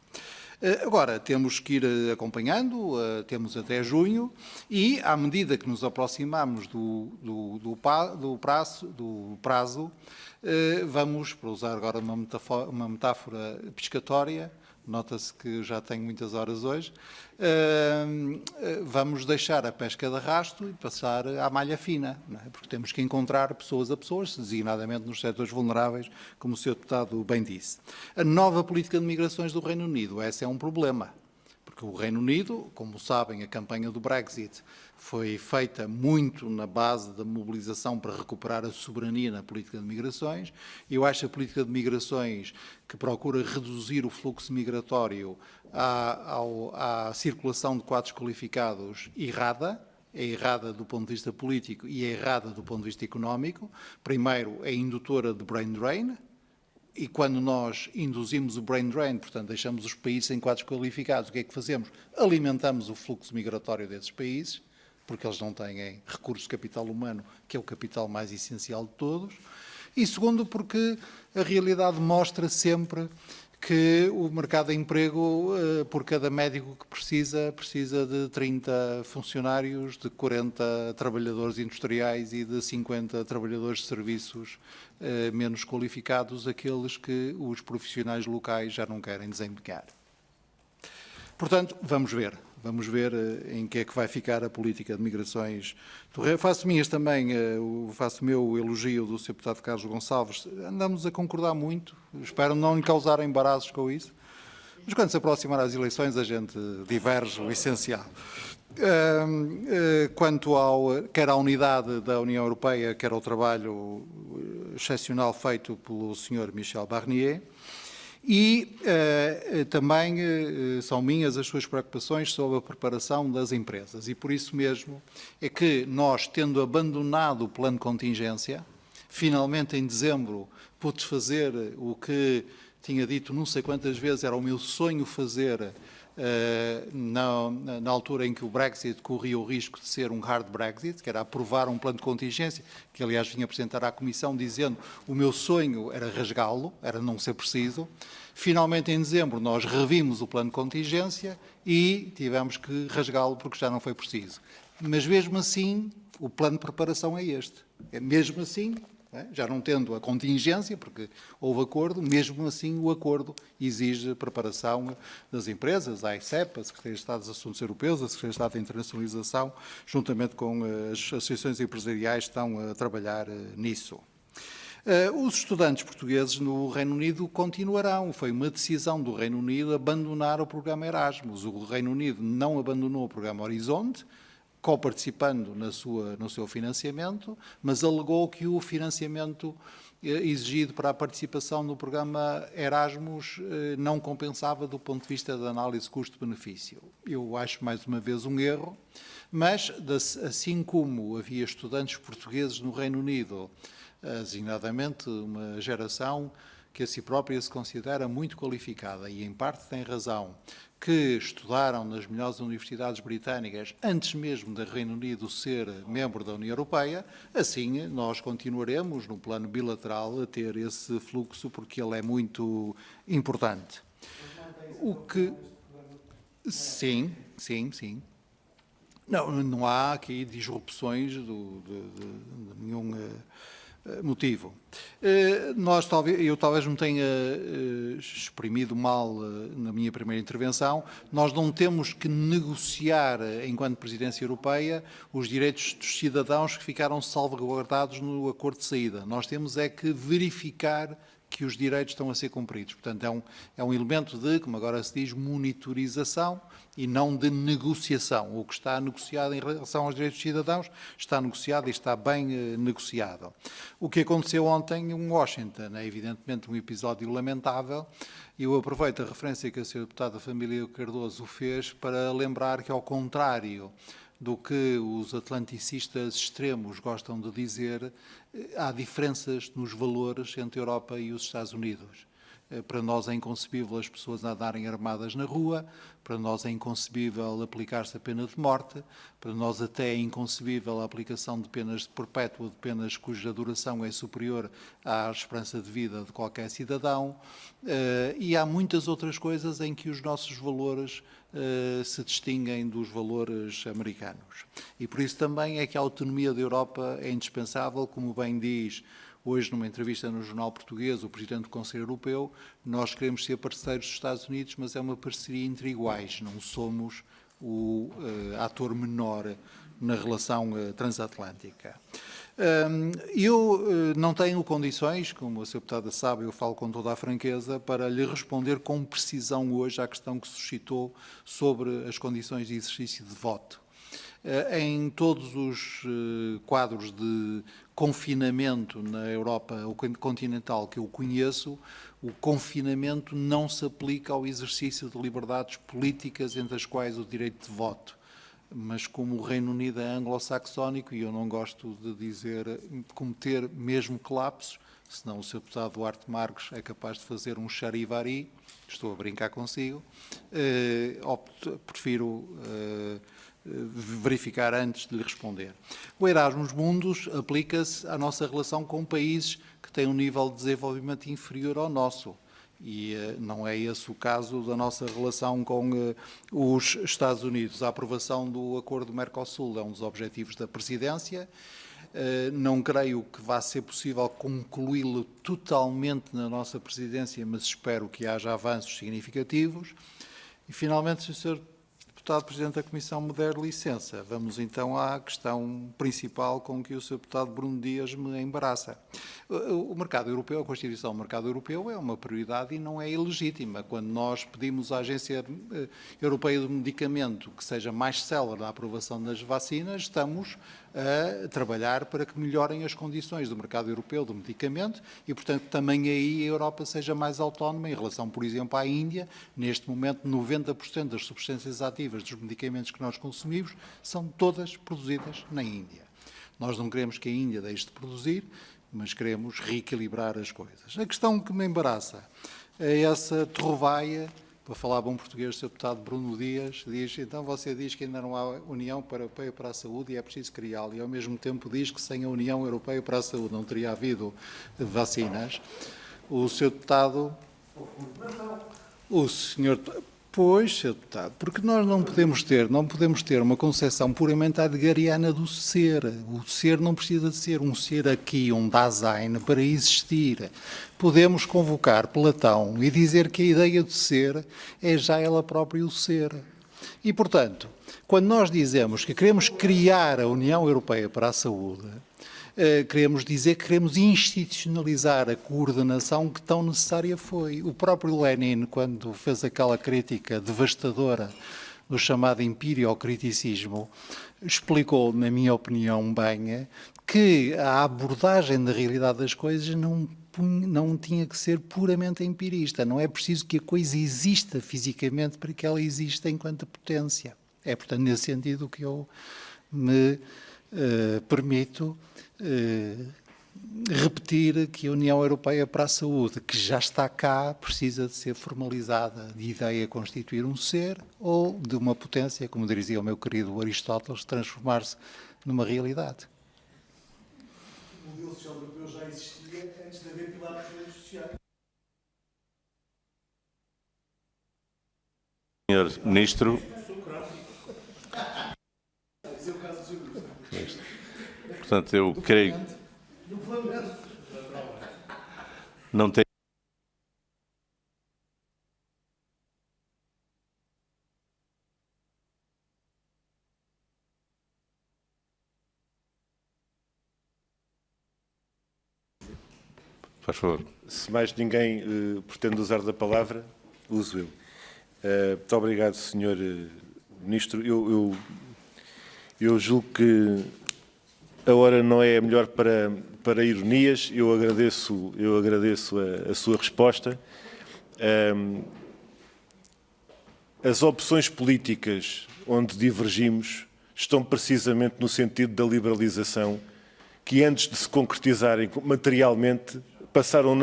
Agora, temos que ir acompanhando, temos até junho, e, à medida que nos aproximamos do prazo, vamos, para usar agora uma metáfora pescatória, nota-se que já tenho muitas horas hoje, vamos deixar a pesca de arrasto e passar à malha fina, não é? Porque temos que encontrar pessoas a pessoas, designadamente nos setores vulneráveis, como o Sr. Deputado bem disse. A nova política de migrações do Reino Unido, esse é um problema, porque o Reino Unido, como sabem, a campanha do Brexit foi feita muito na base da mobilização para recuperar a soberania na política de migrações. Eu acho a política de migrações que procura reduzir o fluxo migratório à circulação de quadros qualificados errada. É errada do ponto de vista político e é errada do ponto de vista económico. Primeiro, é indutora de brain drain. E quando nós induzimos o brain drain, portanto, deixamos os países sem quadros qualificados, o que é que fazemos? Alimentamos o fluxo migratório desses países, porque eles não têm recursos de capital humano, que é o capital mais essencial de todos. E segundo, porque a realidade mostra sempre que o mercado de emprego, por cada médico que precisa de 30 funcionários, de 40 trabalhadores industriais e de 50 trabalhadores de serviços menos qualificados, aqueles que os profissionais locais já não querem desempenhar. Portanto, vamos ver. Vamos ver em que é que vai ficar a política de migrações do Rei. Faço minhas também, faço o meu elogio do Sr. Deputado Carlos Gonçalves. Andamos a concordar muito, espero não lhe causar embaraços com isso, mas quando se aproximar as eleições a gente diverge o essencial. Quanto quer à unidade da União Europeia, quer ao trabalho excepcional feito pelo Sr. Michel Barnier, e também são minhas as suas preocupações sobre a preparação das empresas. E por isso mesmo é que nós, tendo abandonado o plano de contingência, finalmente em dezembro pude fazer o que tinha dito não sei quantas vezes, era o meu sonho fazer na altura em que o Brexit corria o risco de ser um hard Brexit, que era aprovar um plano de contingência, que aliás vinha apresentar à Comissão dizendo o meu sonho era rasgá-lo, era não ser preciso. Finalmente, em dezembro, nós revimos o plano de contingência e tivemos que rasgá-lo porque já não foi preciso. Mas mesmo assim, o plano de preparação é este. É mesmo assim, já não tendo a contingência, porque houve acordo, mesmo assim o acordo exige preparação das empresas, a AICEP, a Secretaria de Estado dos Assuntos Europeus, a Secretaria de Estado da Internacionalização, juntamente com as associações empresariais, estão a trabalhar nisso. Os estudantes portugueses no Reino Unido continuarão. Foi uma decisão do Reino Unido abandonar o programa Erasmus. O Reino Unido não abandonou o programa Horizonte, coparticipando no seu financiamento, mas alegou que o financiamento exigido para a participação no programa Erasmus não compensava do ponto de vista da análise custo-benefício. Eu acho mais uma vez um erro, mas assim como havia estudantes portugueses no Reino Unido, designadamente uma geração que a si própria se considera muito qualificada e em parte tem razão, que estudaram nas melhores universidades britânicas antes mesmo do Reino Unido ser membro da União Europeia, assim nós continuaremos no plano bilateral a ter esse fluxo porque ele é muito importante. O que... Sim. Não há aqui disrupções de nenhum motivo. Eu talvez não tenha exprimido mal na minha primeira intervenção. Nós não temos que negociar, enquanto Presidência Europeia, os direitos dos cidadãos que ficaram salvaguardados no acordo de saída. Nós temos é que verificar que os direitos estão a ser cumpridos. Portanto, é um elemento de, como agora se diz, monitorização e não de negociação. O que está negociado em relação aos direitos dos cidadãos está negociado e está bem negociado. O que aconteceu ontem em Washington é evidentemente um episódio lamentável. Eu aproveito a referência que a Sra. Deputada Família Cardoso fez para lembrar que, ao contrário do que os atlanticistas extremos gostam de dizer, há diferenças nos valores entre a Europa e os Estados Unidos. Para nós é inconcebível as pessoas andarem armadas na rua, para nós é inconcebível aplicar-se a pena de morte, para nós até é inconcebível a aplicação de penas de perpétua, de penas cuja duração é superior à esperança de vida de qualquer cidadão, e há muitas outras coisas em que os nossos valores se distinguem dos valores americanos. E por isso também é que a autonomia da Europa é indispensável, como bem diz hoje, numa entrevista no Jornal Português, o Presidente do Conselho Europeu. Nós queremos ser parceiros dos Estados Unidos, mas é uma parceria entre iguais, não somos o ator menor na relação transatlântica. Eu não tenho condições, como a Sra. Deputada sabe, eu falo com toda a franqueza, para lhe responder com precisão hoje à questão que suscitou sobre as condições de exercício de voto. Em todos os quadros de confinamento na Europa continental que eu conheço, o confinamento não se aplica ao exercício de liberdades políticas, entre as quais o direito de voto. Mas como o Reino Unido é anglo-saxónico, e eu não gosto de dizer, cometer mesmo colapsos, senão o Sr. Deputado Duarte Marques é capaz de fazer um charivari, estou a brincar consigo, prefiro verificar antes de lhe responder. O Erasmus Mundus aplica-se à nossa relação com países que têm um nível de desenvolvimento inferior ao nosso. E não é esse o caso da nossa relação com os Estados Unidos. A aprovação do acordo do Mercosul é um dos objetivos da Presidência. Não creio que vá ser possível concluí-lo totalmente na nossa Presidência, mas espero que haja avanços significativos. E, finalmente, Sr. deputado Presidente da Comissão me der licença, vamos então à questão principal com que o Sr. deputado Bruno Dias me embaraça. O mercado europeu, a Constituição do mercado europeu é uma prioridade e não é ilegítima. Quando nós pedimos à Agência Europeia do Medicamento que seja mais célere na aprovação das vacinas, estamos a trabalhar para que melhorem as condições do mercado europeu do medicamento e, portanto, também aí a Europa seja mais autónoma em relação, por exemplo, à Índia. Neste momento, 90% das substâncias ativas dos medicamentos que nós consumimos são todas produzidas na Índia. Nós não queremos que a Índia deixe de produzir, mas queremos reequilibrar as coisas. A questão que me embaraça é essa terrovaia, para falar bom português, o Sr. deputado Bruno Dias diz, então você diz que ainda não há União Europeia para a Saúde e é preciso criá-la, e ao mesmo tempo diz que sem a União Europeia para a Saúde não teria havido vacinas. O Sr. deputado... O Sr. Pois, Sr. deputado, porque nós não podemos ter uma concepção puramente heideggeriana do ser. O ser não precisa de ser um ser aqui, um Dasein, para existir. Podemos convocar Platão e dizer que a ideia de ser é já ela própria o ser. E, portanto, quando nós dizemos que queremos criar a União Europeia para a Saúde, queremos dizer que queremos institucionalizar a coordenação que tão necessária foi. O próprio Lenin, quando fez aquela crítica devastadora do chamado empiriocriticismo, explicou, na minha opinião, bem, que a abordagem da realidade das coisas não tinha que ser puramente empirista. Não é preciso que a coisa exista fisicamente para que ela exista enquanto potência. É, portanto, nesse sentido que eu me permito repetir que a União Europeia para a Saúde, que já está cá, precisa de ser formalizada de ideia a constituir um ser ou de uma potência, como dizia o meu querido Aristóteles, transformar-se numa realidade. O modelo social europeu já existia antes de haver pilares sociais. Senhor Ministro. Portanto, eu creio... Não tem... Faz favor. Se mais ninguém pretende usar da palavra, uso eu. Muito obrigado, Sr. Ministro. Eu julgo que a hora não é a melhor para ironias. Eu agradeço a sua resposta. As opções políticas onde divergimos estão precisamente no sentido da liberalização, que antes de se concretizarem materialmente, passaram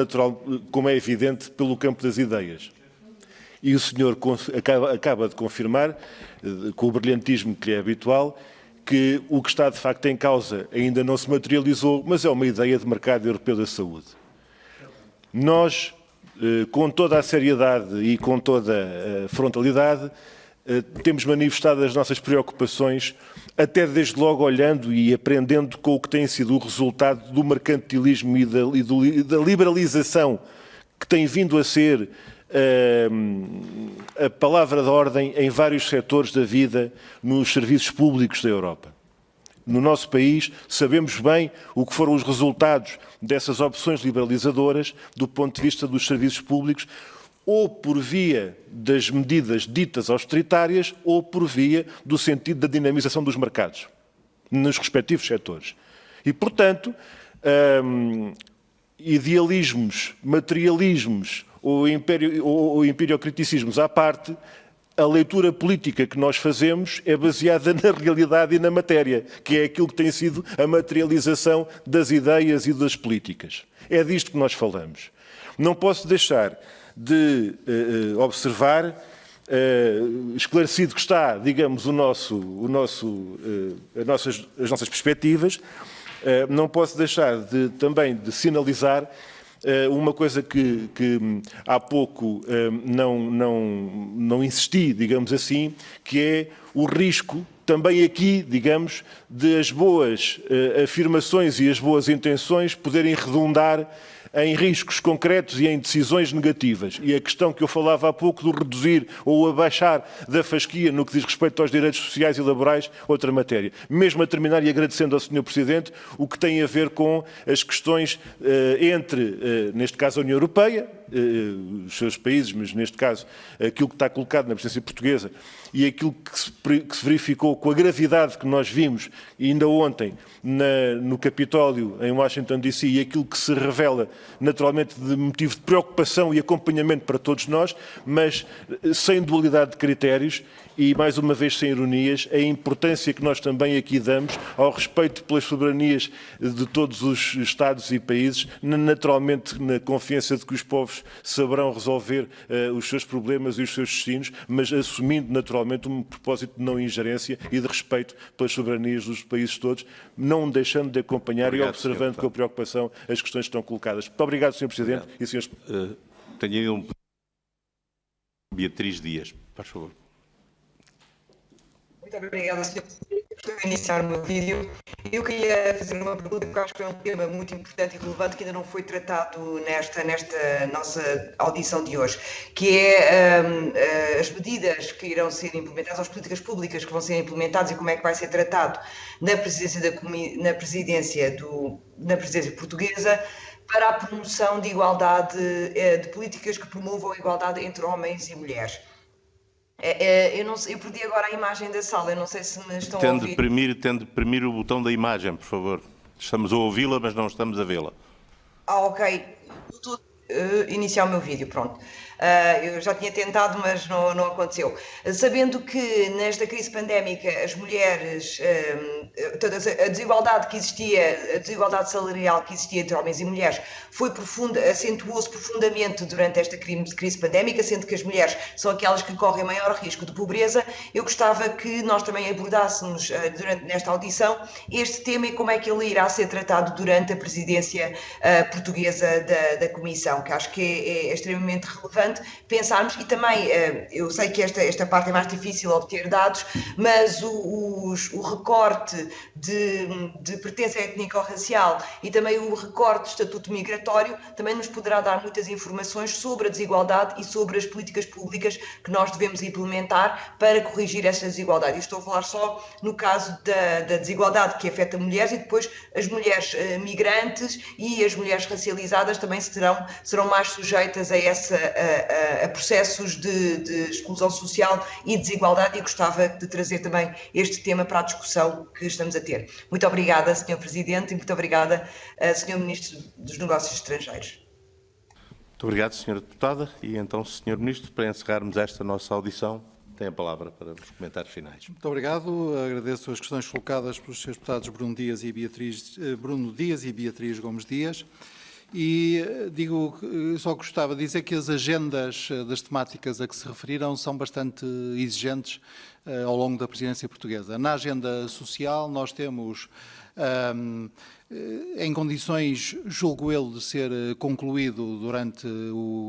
como é evidente, pelo campo das ideias. E o senhor acaba de confirmar, com o brilhantismo que lhe é habitual, que o que está de facto em causa ainda não se materializou, mas é uma ideia de mercado europeu da saúde. Nós, com toda a seriedade e com toda a frontalidade, temos manifestado as nossas preocupações, até desde logo olhando e aprendendo com o que tem sido o resultado do mercantilismo e da liberalização que tem vindo a ser a palavra de ordem em vários setores da vida nos serviços públicos da Europa. No nosso país, sabemos bem o que foram os resultados dessas opções liberalizadoras do ponto de vista dos serviços públicos, ou por via das medidas ditas austeritárias, ou por via do sentido da dinamização dos mercados, nos respectivos setores. E, portanto, idealismos, materialismos ou empiriocriticismos à parte, a leitura política que nós fazemos é baseada na realidade e na matéria, que é aquilo que tem sido a materialização das ideias e das políticas. É disto que nós falamos. Não posso deixar de observar, esclarecido que está, digamos, as nossas perspectivas, não posso deixar também de sinalizar uma coisa que há pouco não insisti, digamos assim, que é o risco também aqui, digamos, de as boas afirmações e as boas intenções poderem redundar em riscos concretos e em decisões negativas. E a questão que eu falava há pouco do reduzir ou abaixar da fasquia no que diz respeito aos direitos sociais e laborais, outra matéria. Mesmo a terminar e agradecendo ao Sr. Presidente o que tem a ver com as questões entre, neste caso, a União Europeia, os seus países, mas neste caso aquilo que está colocado na presidência portuguesa e aquilo que se verificou com a gravidade que nós vimos ainda ontem no Capitólio em Washington DC e aquilo que se revela naturalmente de motivo de preocupação e acompanhamento para todos nós, mas sem dualidade de critérios e, mais uma vez, sem ironias, a importância que nós também aqui damos ao respeito pelas soberanias de todos os Estados e países, naturalmente na confiança de que os povos saberão resolver os seus problemas e os seus destinos, mas assumindo naturalmente um propósito de não ingerência e de respeito pelas soberanias dos países todos, não deixando de acompanhar e observando com preocupação as questões que estão colocadas. Muito obrigado, Sr. Presidente. Obrigado. E senhores... Tenho Beatriz Dias, por favor. Muito obrigada, Sr. Presidente. Estou a iniciar o meu vídeo. Eu queria fazer uma pergunta que eu acho que é um tema muito importante e relevante que ainda não foi tratado nesta nossa audição de hoje, que é as medidas que irão ser implementadas, as políticas públicas que vão ser implementadas e como é que vai ser tratado na presidência portuguesa para a promoção de igualdade, de políticas que promovam a igualdade entre homens e mulheres. Eu perdi agora a imagem da sala, eu não sei se me estão a ouvir. Tende de deprimir o botão da imagem, por favor. Estamos a ouvi-la, mas não estamos a vê-la. Ok. Estou a iniciar o meu vídeo, pronto. Eu já tinha tentado, mas não aconteceu. Sabendo que nesta crise pandémica as mulheres, a desigualdade que existia, a desigualdade salarial que existia entre homens e mulheres acentuou-se profundamente durante esta crise pandémica, sendo que as mulheres são aquelas que correm maior risco de pobreza, eu gostava que nós também abordássemos nesta audição este tema e como é que ele irá ser tratado durante a presidência portuguesa da Comissão, que acho que é extremamente relevante pensarmos, e também eu sei que esta parte é mais difícil obter dados, mas o recorte de pertença étnico-racial e também o recorte de estatuto migratório também nos poderá dar muitas informações sobre a desigualdade e sobre as políticas públicas que nós devemos implementar para corrigir esta desigualdade. Eu estou a falar só no caso da desigualdade que afeta mulheres e depois as mulheres migrantes e as mulheres racializadas também serão mais sujeitas a processos de exclusão social e desigualdade, e gostava de trazer também este tema para a discussão que estamos a ter. Muito obrigada, Sr. Presidente, e muito obrigada, Sr. Ministro dos Negócios Estrangeiros. Muito obrigado, Sra. Deputada. E então, Sr. Ministro, para encerrarmos esta nossa audição, tem a palavra para os comentários finais. Muito obrigado. Agradeço as questões colocadas pelos Srs. Deputados Bruno Dias e Beatriz Gomes Dias. E só gostava de dizer que as agendas das temáticas a que se referiram são bastante exigentes ao longo da presidência portuguesa. Na agenda social nós temos, em condições, julgo eu, de ser concluído durante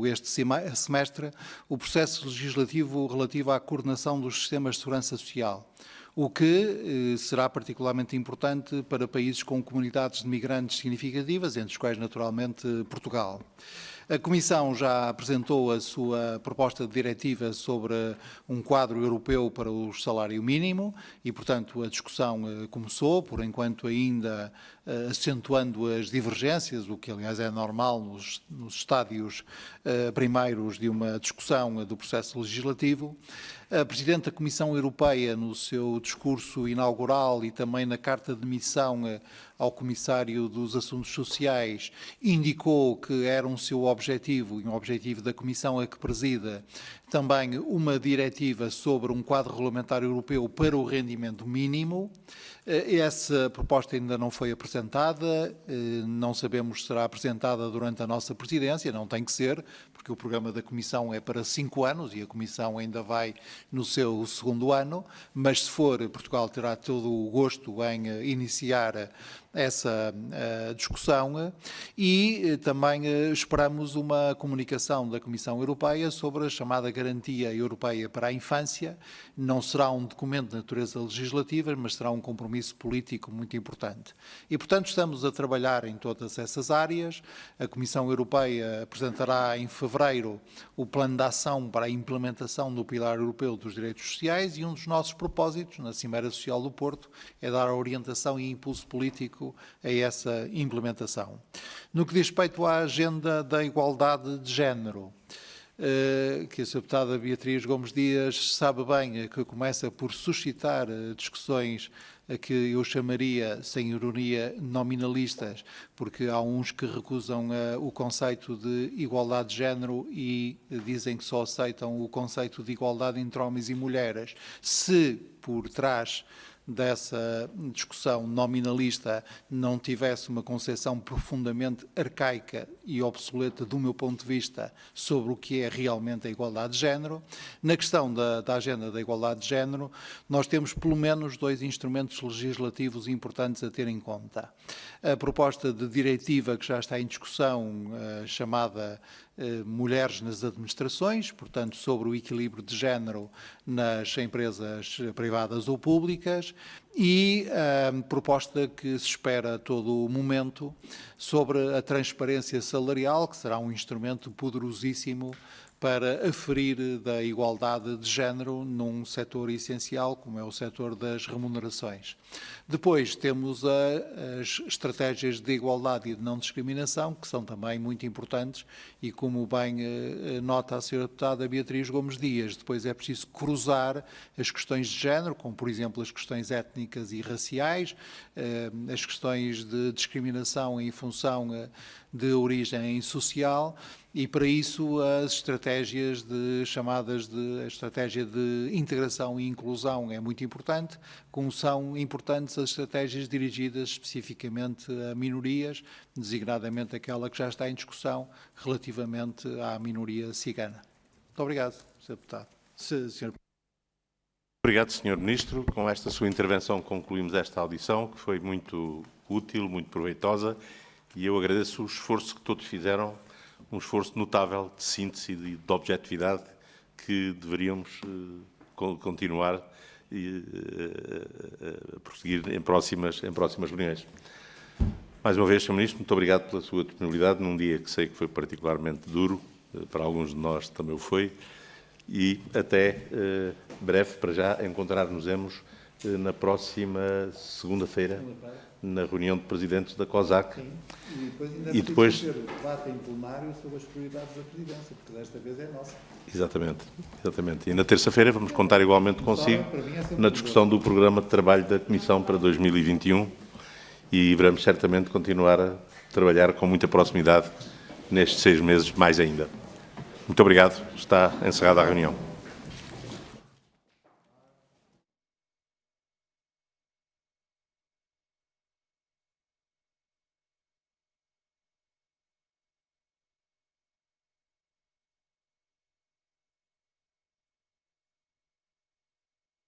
este semestre, o processo legislativo relativo à coordenação dos sistemas de segurança social, o que será particularmente importante para países com comunidades de migrantes significativas, entre os quais, naturalmente, Portugal. A Comissão já apresentou a sua proposta de diretiva sobre um quadro europeu para o salário mínimo e, portanto, a discussão começou, por enquanto ainda acentuando as divergências, o que, aliás, é normal nos estádios primeiros de uma discussão do processo legislativo. A Presidente da Comissão Europeia, no seu discurso inaugural e também na carta de missão ao Comissário dos Assuntos Sociais, indicou que era um seu objetivo, e um objetivo da Comissão a que presida, também uma diretiva sobre um quadro regulamentar europeu para o rendimento mínimo. Essa proposta ainda não foi apresentada, não sabemos se será apresentada durante a nossa presidência, não tem que ser, porque o programa da Comissão é para 5 anos e a Comissão ainda vai no seu segundo ano, mas se for, Portugal terá todo o gosto em iniciar essa discussão e também esperamos uma comunicação da Comissão Europeia sobre a chamada Garantia Europeia para a Infância. Não será um documento de natureza legislativa, mas será um compromisso político muito importante. E, portanto, estamos a trabalhar em todas essas áreas. A Comissão Europeia apresentará em fevereiro o plano de ação para a implementação do Pilar Europeu dos Direitos Sociais e um dos nossos propósitos na Cimeira Social do Porto é dar orientação e impulso político a essa implementação. No que diz respeito à agenda da igualdade de género, que a Sra. Deputada Beatriz Gomes Dias sabe bem que começa por suscitar discussões a que eu chamaria, sem ironia, nominalistas, porque há uns que recusam o conceito de igualdade de género e dizem que só aceitam o conceito de igualdade entre homens e mulheres. Se por trás dessa discussão nominalista não tivesse uma concepção profundamente arcaica e obsoleta, do meu ponto de vista, sobre o que é realmente a igualdade de género. Na questão da agenda da igualdade de género, nós temos pelo menos 2 instrumentos legislativos importantes a ter em conta. A proposta de diretiva que já está em discussão, chamada Mulheres nas Administrações, portanto, sobre o equilíbrio de género nas empresas privadas ou públicas, e a proposta que se espera a todo o momento sobre a transparência salarial, que será um instrumento poderosíssimo para aferir da igualdade de género num setor essencial, como é o setor das remunerações. Depois temos as estratégias de igualdade e de não discriminação, que são também muito importantes, e como bem nota a Sra. Deputada Beatriz Gomes Dias, depois é preciso cruzar as questões de género, como por exemplo as questões étnicas e raciais, as questões de discriminação em função de origem social, e para isso as estratégias chamadas de estratégia de integração e inclusão é muito importante, como são importantes as estratégias dirigidas especificamente a minorias, designadamente aquela que já está em discussão relativamente à minoria cigana. Muito obrigado, Sr. Deputado. Sr. Obrigado, Sr. Ministro. Com esta sua intervenção concluímos esta audição, que foi muito útil, muito proveitosa, e eu agradeço o esforço que todos fizeram, um esforço notável de síntese e de objetividade que deveríamos continuar e prosseguir em próximas reuniões. Mais uma vez, Sr. Ministro, muito obrigado pela sua disponibilidade num dia que sei que foi particularmente duro, para alguns de nós também o foi, e até breve, para já, encontrar-nos-emos na próxima segunda-feira, na reunião de presidentes da COSAC. Sim. E depois ainda ter debate em plenário sobre as prioridades da presidência, porque desta vez é nossa. Exatamente, exatamente. E na terça-feira vamos contar igualmente consigo na discussão do programa de trabalho da Comissão para 2021 e veremos certamente continuar a trabalhar com muita proximidade nestes 6 meses mais ainda. Muito obrigado. Está encerrada a reunião.